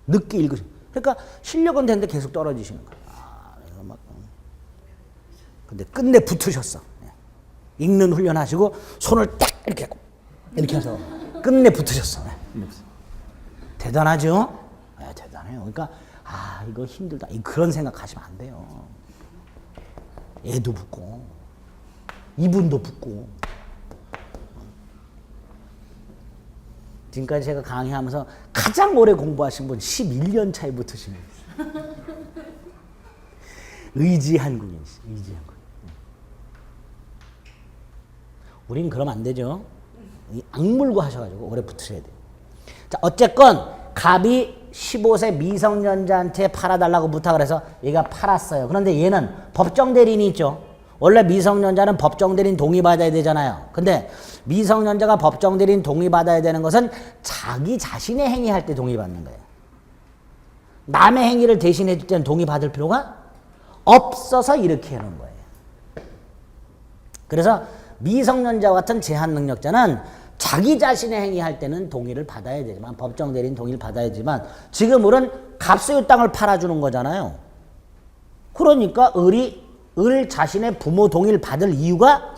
Speaker 1: 늦게 읽으세요. 그러니까 실력은 되는데 계속 떨어지시는 거예요. 근데 끝내 붙으셨어. 읽는 훈련하시고 손을 딱 이렇게 해서 끝내 붙으셨어. 대단하죠? 네, 대단해요. 그러니까 이거 힘들다. 그런 생각하시면 안 돼요. 얘도 붙고 이분도 붙고. 지금까지 제가 강의하면서 가장 오래 공부하신 분 11년 차에 붙으신 분. 의지한국인 씨. 의지한국인. 우린 그러면 안 되죠. 악물고 하셔가지고 오래 붙으셔야 돼요. 자, 어쨌건 갑이 15세 미성년자한테 팔아달라고 부탁을 해서 얘가 팔았어요. 그런데 얘는 법정 대리인이 있죠. 원래 미성년자는 법정 대리인 동의받아야 되잖아요. 근데 미성년자가 법정 대리인 동의받아야 되는 것은 자기 자신의 행위할 때 동의받는 거예요. 남의 행위를 대신해 줄 때는 동의받을 필요가 없어서 이렇게 해놓은 거예요. 그래서 미성년자 같은 제한능력자는 자기 자신의 행위할 때는 동의를 받아야 되지만 법정 대리인 동의를 받아야 되지만 지금 을은 갑수유 땅을 팔아주는 거잖아요. 그러니까 을 자신의 부모 동의를 받을 이유가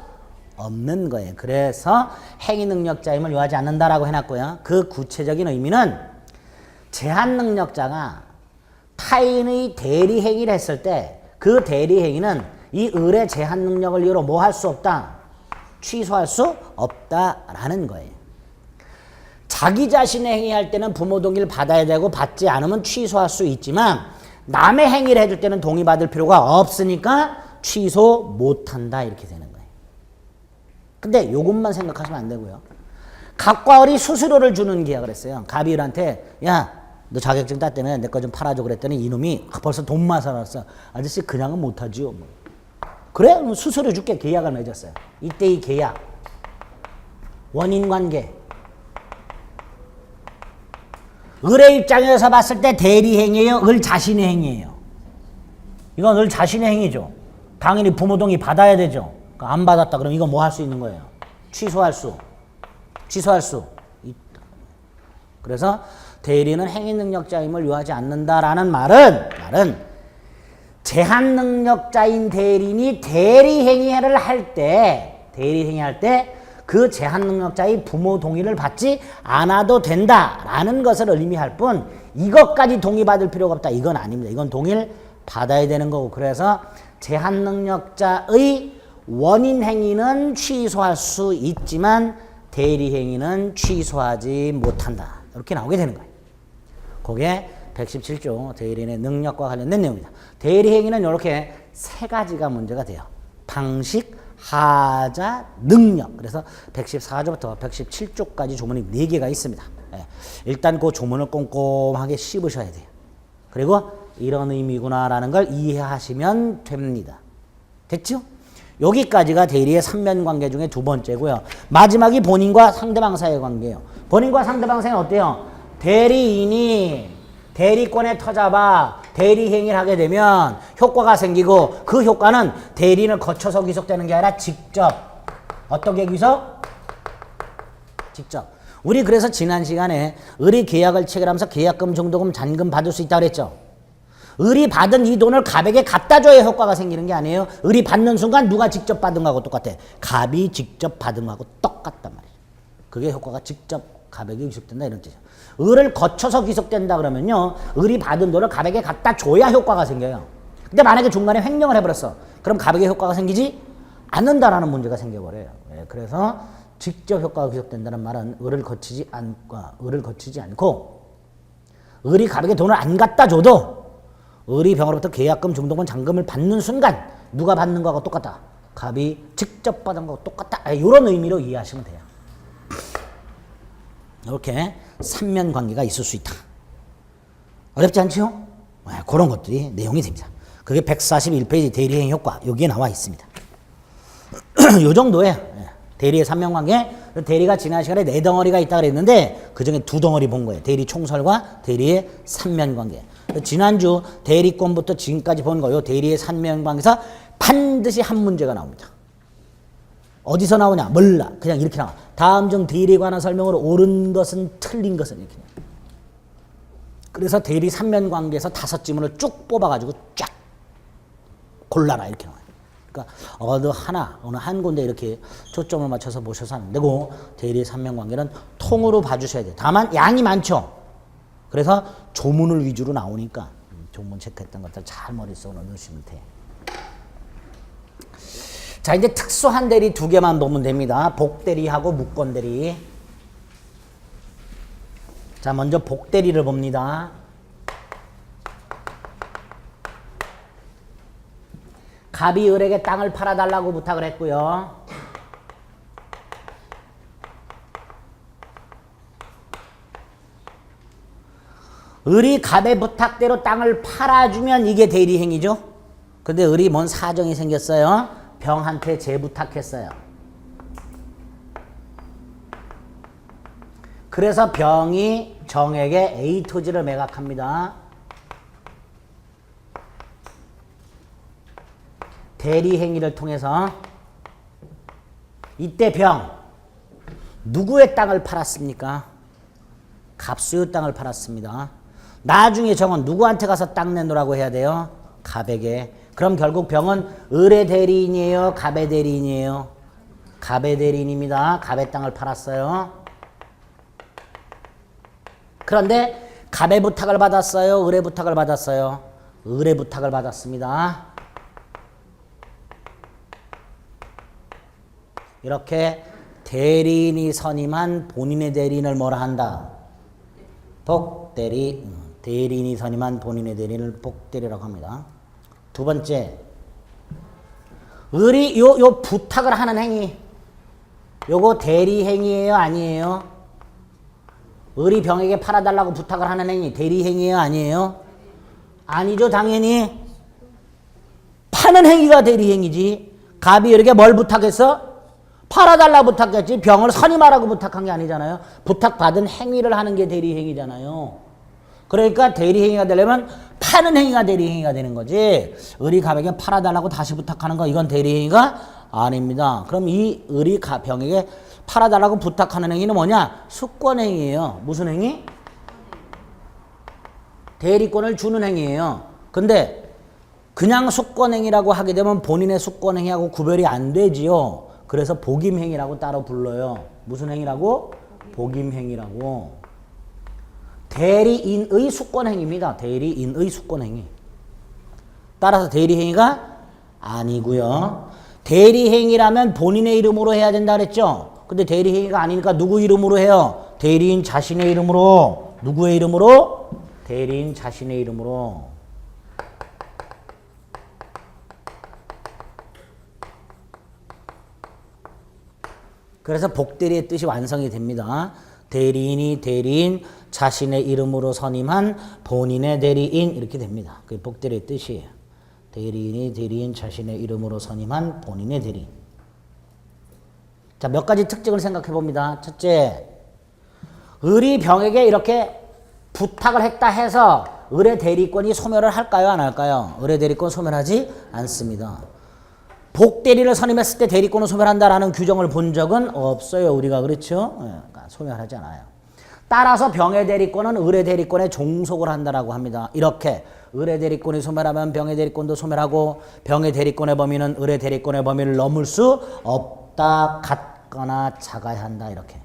Speaker 1: 없는 거예요. 그래서 행위능력자임을 요하지 않는다라고 해놨고요. 그 구체적인 의미는 제한능력자가 타인의 대리행위를 했을 때 그 대리행위는 이 을의 제한능력을 이유로 뭐 할 수 없다? 취소할 수 없다라는 거예요. 자기 자신의 행위할 때는 부모 동의를 받아야 되고 받지 않으면 취소할 수 있지만 남의 행위를 해줄 때는 동의받을 필요가 없으니까 취소 못한다 이렇게 되는 거예요. 근데 이것만 생각하시면 안 되고요. 갑과 을이 수수료를 주는 계약을 했어요. 갑이 을한테 야 너 자격증 땄다며 내 거 좀 팔아줘 그랬더니 이놈이 벌써 돈 마사놨어. 아저씨 그냥은 못하지요. 뭐. 그래? 그럼 수수료 줄게. 계약을 맺었어요. 이때 이 계약 원인관계 을의 입장에서 봤을 때 대리행위예요? 을 자신의 행위예요? 이건 을 자신의 행위죠. 당연히 부모 동의 받아야 되죠. 안 받았다 그러면 이거 뭐 할 수 있는 거예요? 취소할 수 있다. 그래서 대리는 행위능력자임을 요하지 않는다라는 말은 제한능력자인 대리인이 대리행위를 할 때 그 제한능력자의 부모 동의를 받지 않아도 된다라는 것을 의미할 뿐 이것까지 동의받을 필요가 없다. 이건 아닙니다. 이건 동의를 받아야 되는 거고 그래서 제한능력자의 원인행위는 취소할 수 있지만 대리행위는 취소하지 못한다. 이렇게 나오게 되는 거예요. 그게 117조 대리인의 능력과 관련된 내용입니다. 대리행위는 이렇게 세 가지가 문제가 돼요. 방식, 하자, 능력. 그래서 114조부터 117조까지 조문이 4개가 있습니다. 일단 그 조문을 꼼꼼하게 씹으셔야 돼요. 그리고 이런 의미구나라는 걸 이해하시면 됩니다. 됐죠? 여기까지가 대리의 삼면관계 중에 두 번째고요. 마지막이 본인과 상대방 사이의 관계예요. 본인과 상대방 사이는 어때요? 대리인이 대리권에 터잡아 대리행위를 하게 되면 효과가 생기고 그 효과는 대리인을 거쳐서 귀속되는 게 아니라 직접 어떻게 귀속? 직접. 우리 그래서 지난 시간에 을이 계약을 체결하면서 계약금, 중도금, 잔금 받을 수 있다고 그랬죠. 을이 받은 이 돈을 갑에게 갖다 줘야 효과가 생기는 게 아니에요. 을이 받는 순간 누가 직접 받은 거하고 똑같아. 갑이 직접 받은 거하고 똑같단 말이에요. 그게 효과가 직접 갑에게 귀속된다 이런 뜻이죠. 을을 거쳐서 귀속된다 그러면요. 을이 받은 돈을 갑에게 갖다 줘야 효과가 생겨요. 근데 만약에 중간에 횡령을 해버렸어. 그럼 갑에게 효과가 생기지 않는다라는 문제가 생겨버려요. 예, 그래서 직접 효과가 귀속된다는 말은 을을 거치지 않고 을이 갑에게 돈을 안 갖다 줘도 을이 병으로부터 계약금, 중도금, 잔금을 받는 순간 누가 받는 거하고 똑같다. 갑이 직접 받은 거하고 똑같다. 이런 의미로 이해하시면 돼요. 이렇게 삼면관계가 있을 수 있다. 어렵지 않죠? 그런 것들이 내용이 됩니다. 그게 141페이지 대리행 효과 여기에 나와 있습니다. 요 정도에 대리의 삼면관계, 대리가 지난 시간에 4덩어리가 있다 그랬는데 그 중에 2덩어리 본 거예요. 대리 총설과 대리의 삼면관계. 지난주 대리권부터 지금까지 본 거요. 대리의 삼면관계에서 반드시 한 문제가 나옵니다. 어디서 나오냐? 몰라. 그냥 이렇게 나와. 다음 중 대리에 관한 설명으로 옳은 것은 틀린 것은 이렇게 나와. 그래서 대리 삼면관계에서 5지문을 쭉 뽑아가지고 쫙 골라라 이렇게 나와요. 그러니까 어느 한 군데 이렇게 초점을 맞춰서 보셔서 하면 되고 대리 삼면관계는 통으로 봐주셔야 돼요. 다만 양이 많죠. 그래서 조문을 위주로 나오니까 조문 체크했던 것들 잘 머릿속으로 넣으시면 돼요. 자, 이제 특수한 대리 2개만 보면 됩니다. 복대리하고 무권대리. 자, 먼저 복대리를 봅니다. 갑이 을에게 땅을 팔아달라고 부탁을 했고요. 을이 갑의 부탁대로 땅을 팔아주면 이게 대리행위죠. 근데 을이 뭔 사정이 생겼어요. 병한테 재부탁했어요. 그래서 병이 정에게 A 토지를 매각합니다. 대리행위를 통해서 이때 병 누구의 땅을 팔았습니까? 갑수의 땅을 팔았습니다. 나중에 정은 누구한테 가서 땅 내놓으라고 해야 돼요? 갑에게. 그럼 결국 병은 을의 대리인이에요? 갑의 대리인이에요? 갑의 대리인입니다. 갑의 땅을 팔았어요. 그런데 갑의 부탁을 받았어요? 을의 부탁을 받았어요? 을의 부탁을 받았습니다. 이렇게 대리인이 선임한 본인의 대리인을 뭐라 한다? 복대리. 대리인이 선임한 본인의 대리인을 복대리라고 합니다. 두 번째, 을이 요 부탁을 하는 행위, 요거 대리행위예요, 아니에요? 을이 병에게 팔아달라고 부탁을 하는 행위, 대리행위예요, 아니에요? 아니죠, 당연히. 파는 행위가 대리행위지. 갑이 을에게 뭘 부탁했어? 팔아달라고 부탁했지. 병을 선임하라고 부탁한 게 아니잖아요. 부탁받은 행위를 하는 게 대리행위잖아요. 그러니까 대리행위가 되려면 파는 행위가 대리행위가 되는 거지. 을이 갑에게 팔아달라고 다시 부탁하는 거 이건 대리행위가 아닙니다. 그럼 이 을이 병에게 팔아달라고 부탁하는 행위는 뭐냐? 수권행위예요. 무슨 행위? 대리권을 주는 행위예요. 근데 그냥 수권행위라고 하게 되면 본인의 수권행위하고 구별이 안 되지요. 그래서 복임행위라고 따로 불러요. 무슨 행위라고? 복임행위라고. 대리인의 수권행위입니다. 대리인의 수권행위. 따라서 대리행위가 아니고요. 대리행위라면 본인의 이름으로 해야 된다 그랬죠. 근데 대리행위가 아니니까 누구 이름으로 해요? 대리인 자신의 이름으로. 누구의 이름으로? 대리인 자신의 이름으로. 그래서 복대리의 뜻이 완성이 됩니다. 대리인이 대리인 자신의 이름으로 선임한 본인의 대리인 이렇게 됩니다. 그게 복대리의 뜻이에요. 대리인이 대리인 자신의 이름으로 선임한 본인의 대리인. 자, 몇 가지 특징을 생각해 봅니다. 첫째, 을이 병에게 이렇게 부탁을 했다 해서 을의 대리권이 소멸을 할까요? 안 할까요? 을의 대리권 소멸하지 않습니다. 복대리를 선임했을 때 대리권을 소멸한다라는 규정을 본 적은 없어요. 우리가 그렇죠? 그러니까 소멸하지 않아요. 따라서 병의 대리권은 을의 대리권에 종속을 한다라고 합니다. 이렇게 을의 대리권이 소멸하면 병의 대리권도 소멸하고 병의 대리권의 범위는 을의 대리권의 범위를 넘을 수 없다. 같거나 작아야 한다. 이렇게.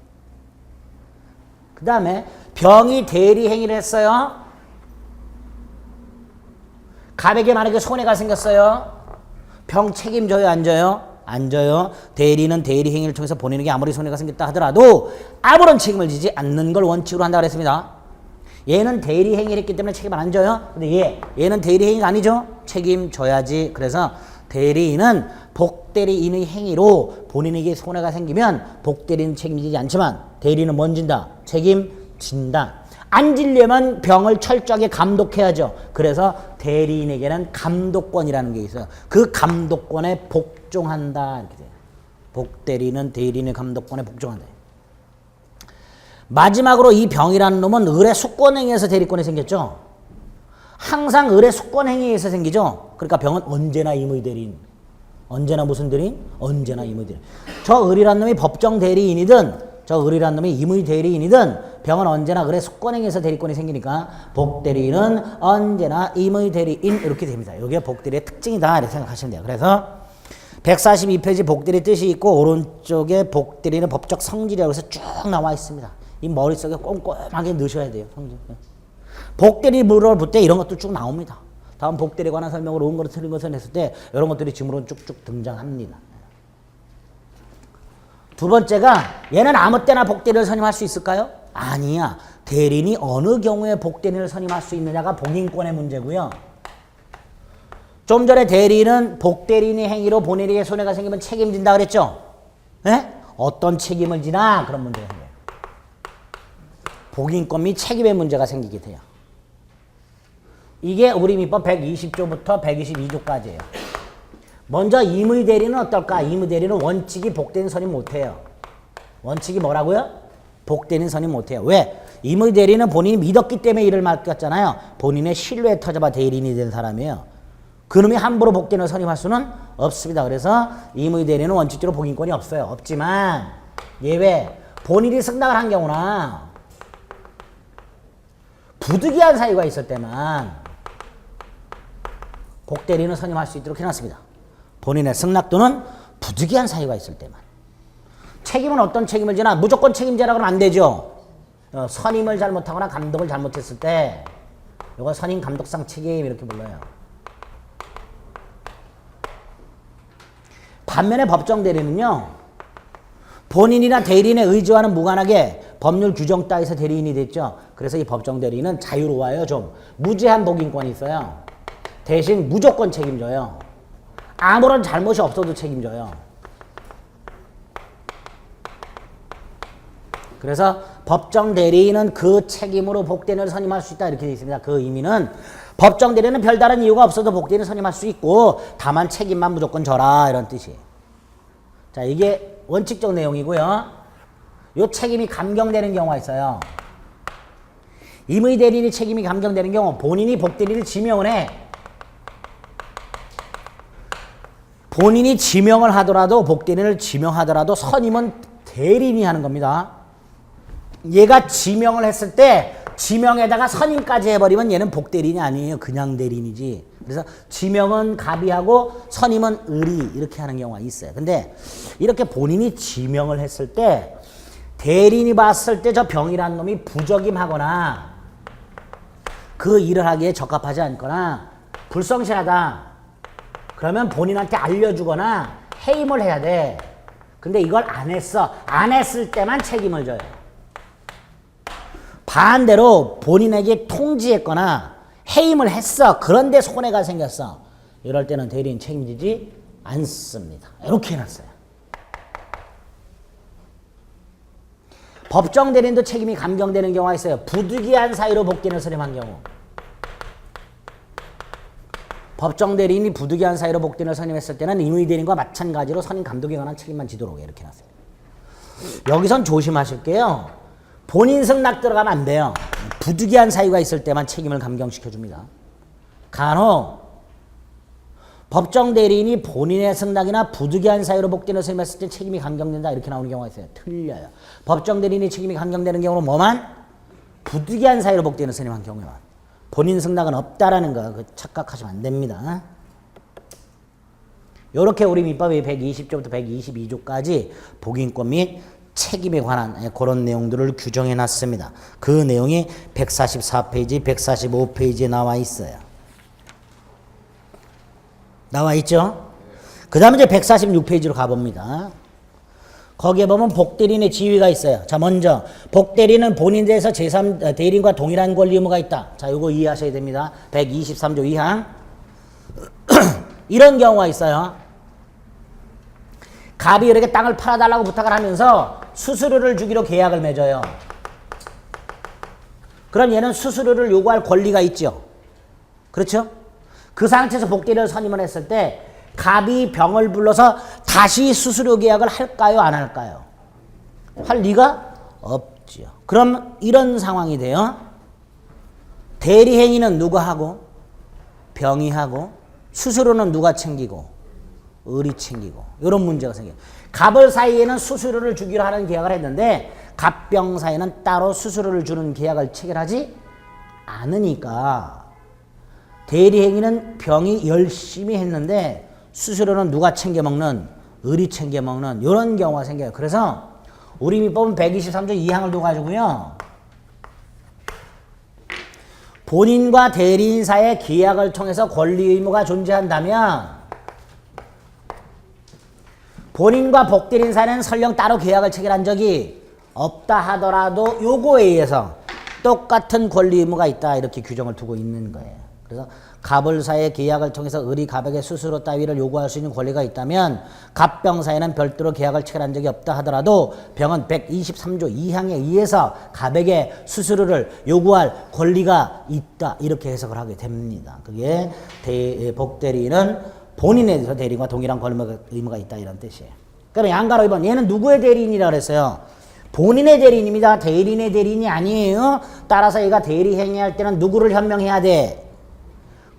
Speaker 1: 그 다음에 병이 대리 행위를 했어요. 갑에게 만약에 손해가 생겼어요. 병 책임져요, 안 져요? 안 져요. 대리는 대리 행위를 통해서 본인에게 아무리 손해가 생겼다 하더라도 아무런 책임을 지지 않는 걸 원칙으로 한다고 그랬습니다. 얘는 대리 행위를 했기 때문에 책임을 안 져요. 근데 얘는 대리 행위가 아니죠. 책임져야지. 그래서 대리인은 복대리인의 행위로 본인에게 손해가 생기면 복대리는 책임지지 않지만 대리는 뭔 진다? 책임진다. 안 지려면 병을 철저하게 감독해야죠. 그래서 대리인에게는 감독권이라는 게 있어요. 그 감독권에 복종한다. 이렇게 돼요. 복대리는 대리인의 감독권에 복종한다. 마지막으로 이 병이라는 놈은 의뢰 수권행위에서 대리권이 생겼죠. 항상 의뢰 수권행위에서 생기죠. 그러니까 병은 언제나 임의 대리인. 언제나 무슨 대리인? 언제나 임의 대리인. 저 의리란 놈이 법정 대리인이든 저 의리란 놈이 임의 대리인이든 병은 언제나 의뢰 수권행위에서 대리권이 생기니까 복대리인은 언제나 임의 대리인 이렇게 됩니다. 이게 복대리의 특징이다 이렇게 생각하시면 돼요. 그래서 142페이지 복대리 뜻이 있고 오른쪽에 복대리는 법적 성질이라고 해서 쭉 나와 있습니다. 이 머릿속에 꼼꼼하게 넣으셔야 돼요. 성질. 복대리 물어볼 때 이런 것도 쭉 나옵니다. 다음 복대리에 관한 설명을 옳은 거로 틀린 것을 했을 때 이런 것들이 지문으로 쭉쭉 등장합니다. 두 번째가 얘는 아무 때나 복대리를 선임할 수 있을까요? 아니야. 대리인이 어느 경우에 복대리를 선임할 수 있느냐가 복인권의 문제고요. 좀 전에 대리인은 복대리인의 행위로 본인에게 손해가 생기면 책임진다 그랬죠? 네? 어떤 책임을 지나 그런 문제가 생겨요. 복인권 및 책임의 문제가 생기게 돼요. 이게 우리 민법 120조부터 122조까지예요. 먼저 임의 대리는 어떨까? 임의 대리는 원칙이 복대리인 선임 못해요. 원칙이 뭐라고요? 복대리인 선임 못해요. 왜? 임의 대리는 본인이 믿었기 때문에 일을 맡겼잖아요. 본인의 신뢰에 터져봐 대리인이 된 사람이에요. 그놈이 함부로 복대리인을 선임할 수는 없습니다. 그래서 임의 대리는 원칙적으로 복인권이 없어요. 없지만 예외 본인이 승낙을 한 경우나 부득이한 사유가 있을 때만 복대리인을 선임할 수 있도록 해놨습니다. 본인의 승낙 또는 부득이한 사유가 있을 때만. 책임은 어떤 책임을 지나 무조건 책임지라고 하면 안 되죠. 선임을 잘못하거나 감독을 잘못했을 때 이거 선임 감독상 책임 이렇게 불러요. 반면에 법정 대리는요. 본인이나 대리인의 의지와는 무관하게 법률 규정 따위서 대리인이 됐죠. 그래서 이 법정 대리인은 자유로워요. 좀 무제한 복인권이 있어요. 대신 무조건 책임져요. 아무런 잘못이 없어도 책임져요. 그래서 법정 대리인은 그 책임으로 복대리인을 선임할 수 있다 이렇게 되어 있습니다. 그 의미는 법정 대리인은 별다른 이유가 없어도 복대리인을 선임할 수 있고 다만 책임만 무조건 져라 이런 뜻이에요. 자, 이게 원칙적 내용이고요. 이 책임이 감경되는 경우가 있어요. 임의 대리인이 책임이 감경되는 경우 본인이 복대리인을 지명을 해. 본인이 지명을 하더라도 복대리인을 지명하더라도 선임은 대리인이 하는 겁니다. 얘가 지명을 했을 때 지명에다가 선임까지 해버리면 얘는 복대리인이 아니에요. 그냥 대리인이지. 그래서 지명은 갑이하고 선임은 을이 이렇게 하는 경우가 있어요. 근데 이렇게 본인이 지명을 했을 때 대리인이 봤을 때 저 병이라는 놈이 부적임하거나 그 일을 하기에 적합하지 않거나 불성실하다. 그러면 본인한테 알려주거나 해임을 해야 돼. 근데 이걸 안 했어. 안 했을 때만 책임을 져요. 반대로 본인에게 통지했거나 해임을 했어. 그런데 손해가 생겼어. 이럴 때는 대리인 책임지지 않습니다. 이렇게 해놨어요. 법정 대리인도 책임이 감경되는 경우가 있어요. 부득이한 사유로 복대리인을 선임한 경우. 법정 대리인이 부득이한 사유로 복대리인을 선임했을 때는 임의 대리인과 마찬가지로 선임 감독에 관한 책임만 지도록 이렇게 해놨어요. 여기선 조심하실게요. 본인 승낙 들어가면 안 돼요. 부득이한 사유가 있을 때만 책임을 감경시켜줍니다. 간혹 법정 대리인이 본인의 승낙이나 부득이한 사유로 복대리인을 선임했을 때 책임이 감경된다 이렇게 나오는 경우가 있어요. 틀려요. 법정 대리인이 책임이 감경되는 경우는 뭐만? 부득이한 사유로 복대리인을 선임한 경우에만. 본인 승낙은 없다라는 거 착각하시면 안 됩니다. 이렇게 우리 민법의 120조부터 122조까지 복인권 및 책임에 관한 그런 내용들을 규정해 놨습니다. 그 내용이 144페이지, 145페이지에 나와 있어요. 나와 있죠? 그 다음에 이제 146페이지로 가봅니다. 거기에 보면 복대리인의 지위가 있어요. 자, 먼저 복대리인은 본인에 대해서 제3 대리인과 동일한 권리 의무가 있다. 자, 요거 이해하셔야 됩니다. 123조 2항. 이런 경우가 있어요. 갑이 이렇게 땅을 팔아달라고 부탁을 하면서 수수료를 주기로 계약을 맺어요. 그럼 얘는 수수료를 요구할 권리가 있죠. 그렇죠? 그 상태에서 복대리인을 선임을 했을 때 갑이 병을 불러서 다시 수수료 계약을 할까요? 안 할까요? 할 리가 없지요. 그럼 이런 상황이 돼요. 대리행위는 누가 하고 병이 하고 수수료는 누가 챙기고 을이 챙기고 이런 문제가 생겨요. 갑을 사이에는 수수료를 주기로 하는 계약을 했는데 갑병 사이에는 따로 수수료를 주는 계약을 체결하지 않으니까 대리행위는 병이 열심히 했는데 수수료는 누가 챙겨먹는? 을이 챙겨먹는 이런 경우가 생겨요. 그래서 우리 민법은 123조 2항을 둬가지고요. 본인과 대리인 사이의 계약을 통해서 권리 의무가 존재한다면 본인과 복대리인 사이는 설령 따로 계약을 체결한 적이 없다 하더라도 요거에 의해서 똑같은 권리 의무가 있다 이렇게 규정을 두고 있는 거예요. 그래서 갑을 사이의 계약을 통해서 을이 갑에게 수수료 따위를 요구할 수 있는 권리가 있다면 갑병 사이는 별도로 계약을 체결한 적이 없다 하더라도 병은 123조 2항에 의해서 갑에게 수수료를 요구할 권리가 있다 이렇게 해석을 하게 됩니다. 그게 복대리인은 본인에 대해서 대리인과 동일한 권리 의무가 있다 이런 뜻이에요. 그럼 양가로 2번 얘는 누구의 대리인이라고 그랬어요? 본인의 대리인입니다. 대리인의 대리인이 아니에요. 따라서 얘가 대리 행위할 때는 누구를 현명해야 돼?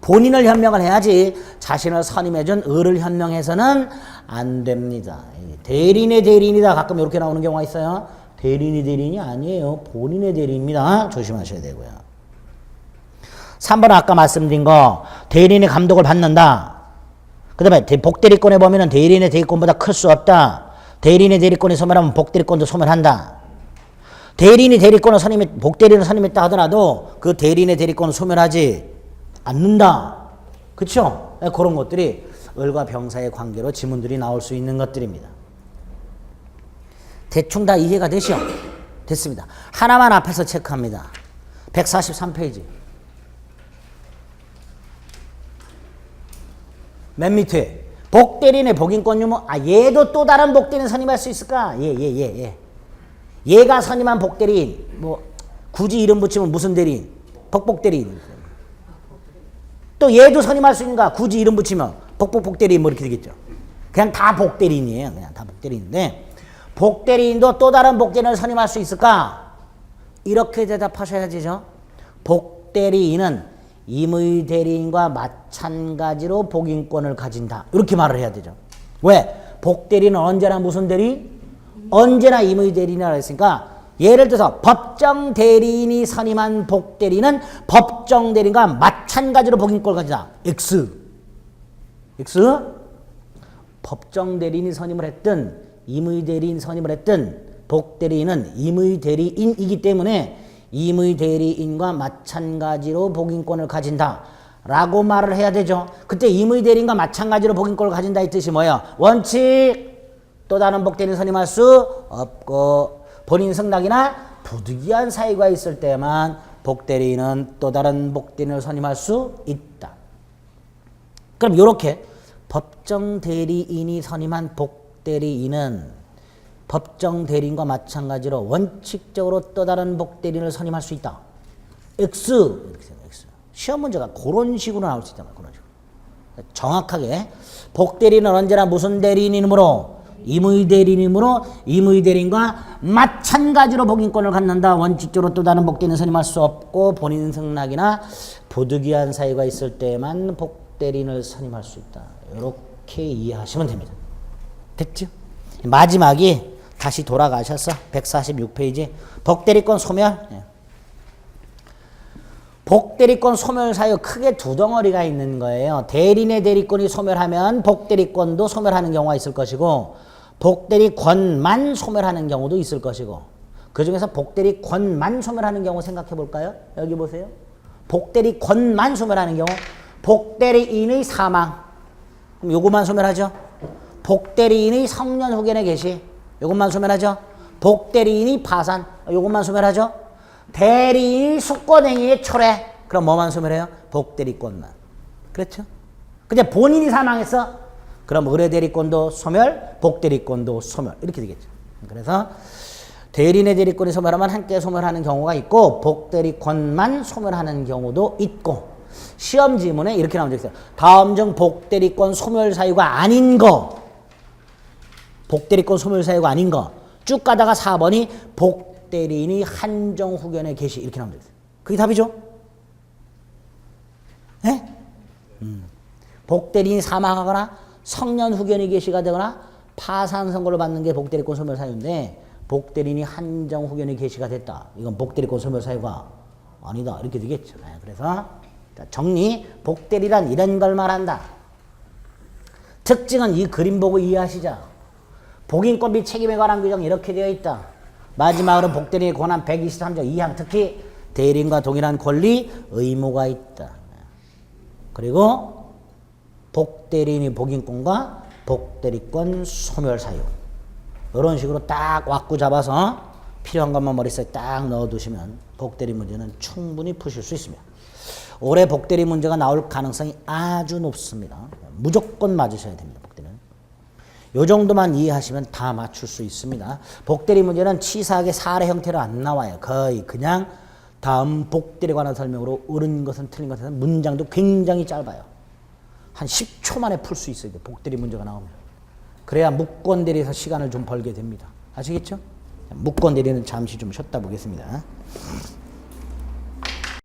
Speaker 1: 본인을 현명을 해야지 자신을 선임해준 을을 현명해서는 안 됩니다. 대리인의 대리인이다 가끔 이렇게 나오는 경우가 있어요. 대리인의 대리인이 아니에요. 본인의 대리인입니다. 조심하셔야 되고요. 3번은 아까 말씀드린 거 대리인의 감독을 받는다. 그 다음에 복대리권에 보면 대리인의 대리권보다 클 수 없다. 대리인의 대리권이 소멸하면 복대리권도 소멸한다. 대리인이 대리권을 복대리인을 선임했다 하더라도 그 대리인의 대리권을 소멸하지 않는다. 그렇죠? 그런 것들이 을과 병 사이의 관계로 지문들이 나올 수 있는 것들입니다. 대충 다 이해가 되시죠? 됐습니다. 하나만 앞에서 체크합니다. 143페이지. 맨 밑에 복대리인의 복인권 유무. 얘도 또 다른 복대리인 선임할 수 있을까? 얘가 선임한 복대리인. 뭐 굳이 이름 붙이면 무슨 대리인? 복복대리인. 또 얘도 선임할 수 있는가? 굳이 이름 붙이면 복복복대리인 뭐 이렇게 되겠죠. 그냥 다 복대리인이에요. 그냥 다 복대리인인데 복대리인도 또 다른 복대리인을 선임할 수 있을까? 이렇게 대답하셔야지죠. 복대리인은 임의 대리인과 마찬가지로 복인권을 가진다. 이렇게 말을 해야 되죠. 왜? 복대리인은 언제나 무슨 대리인? 언제나 임의 대리인이라고 했으니까 예를 들어서 법정 대리인이 선임한 복대리인은 법정 대리인과 마찬가지로 복인권을 가진다. X. 법정 대리인이 선임을 했든 임의 대리인 선임을 했든 복대리인은 임의 대리인이기 때문에 임의 대리인과 마찬가지로 복인권을 가진다 라고 말을 해야 되죠. 그때 임의 대리인과 마찬가지로 복인권을 가진다 이 뜻이 뭐예요? 원칙 또 다른 복대리인 선임할 수 없고 본인 승낙이나 부득이한 사유가 있을 때만 복대리인은 또 다른 복대리인을 선임할 수 있다. 그럼 이렇게 법정 대리인이 선임한 복대리인은 법정 대리인과 마찬가지로 원칙적으로 또 다른 복대리인을 선임할 수 있다. X. 이렇게 생각해요. X. 시험 문제가 그런 식으로 나올 수 있단 말이에요. 그런 식으로. 정확하게 복대리인은 언제나 무슨 대리인이므로 임의 대리인이므로 임의 대리인과 마찬가지로 복인권을 갖는다. 원칙적으로 또 다른 복대리인을 선임할 수 없고 본인 승낙이나 부득이한 사유가 있을 때만 복대리인을 선임할 수 있다. 이렇게 이해하시면 됩니다. 됐죠? 마지막이 다시 돌아가셔서 146페이지 복대리권 소멸. 복대리권 소멸 사유 크게 두 덩어리가 있는 거예요. 대리인의 대리권이 소멸하면 복대리권도 소멸하는 경우가 있을 것이고 복대리 권만 소멸하는 경우도 있을 것이고 그 중에서 복대리 권만 소멸하는 경우 생각해 볼까요? 여기 보세요. 복대리 권만 소멸하는 경우 복대리인의 사망 그럼 요것만 소멸하죠. 복대리인의 성년 후견의 개시 요것만 소멸하죠. 복대리인의 파산 요것만 소멸하죠. 대리인의 숙권행위의 철회 그럼 뭐만 소멸해요? 복대리권만. 그렇죠? 근데 본인이 사망했어? 그럼 의뢰대리권도 소멸, 복대리권도 소멸 이렇게 되겠죠. 그래서 대리인의 대리권이 소멸하면 함께 소멸하는 경우가 있고 복대리권만 소멸하는 경우도 있고 시험 지문에 이렇게 나온 적 있어요. 다음 중 복대리권 소멸 사유가 아닌 거 복대리권 소멸 사유가 아닌 거 쭉 가다가 4번이 복대리인이 한정 후견의 개시 이렇게 나온 적 있어요. 그게 답이죠? 네? 복대리인이 사망하거나 성년 후견의 개시가 되거나 파산 선고를 받는 게 복대리권 소멸 사유인데 복대리인이 한정 후견의 개시가 됐다. 이건 복대리권 소멸 사유가 아니다. 이렇게 되겠죠. 네, 그래서 정리 복대리란 이런 걸 말한다. 특징은 이 그림 보고 이해하시자. 복인권 및 책임에 관한 규정 이렇게 되어 있다. 마지막으로 복대리의 권한 123조 2항 특히 대리인과 동일한 권리, 의무가 있다. 그리고 복대리인의 복인권과 복대리권 소멸 사유 이런 식으로 딱 왁구 잡아서 필요한 것만 머릿속에 딱 넣어두시면 복대리 문제는 충분히 푸실 수 있습니다. 올해 복대리 문제가 나올 가능성이 아주 높습니다. 무조건 맞으셔야 됩니다. 복대리는. 요 정도만 이해하시면 다 맞출 수 있습니다. 복대리 문제는 치사하게 사례 형태로 안 나와요. 거의 그냥 다음 복대리에 관한 설명으로 옳은 것은 틀린 것은 문장도 굉장히 짧아요. 한 10초 만에 풀 수 있어요. 복대리 문제가 나오면. 그래야 무권대리에서 시간을 좀 벌게 됩니다. 아시겠죠? 무권대리는 잠시 좀 쉬었다 보겠습니다.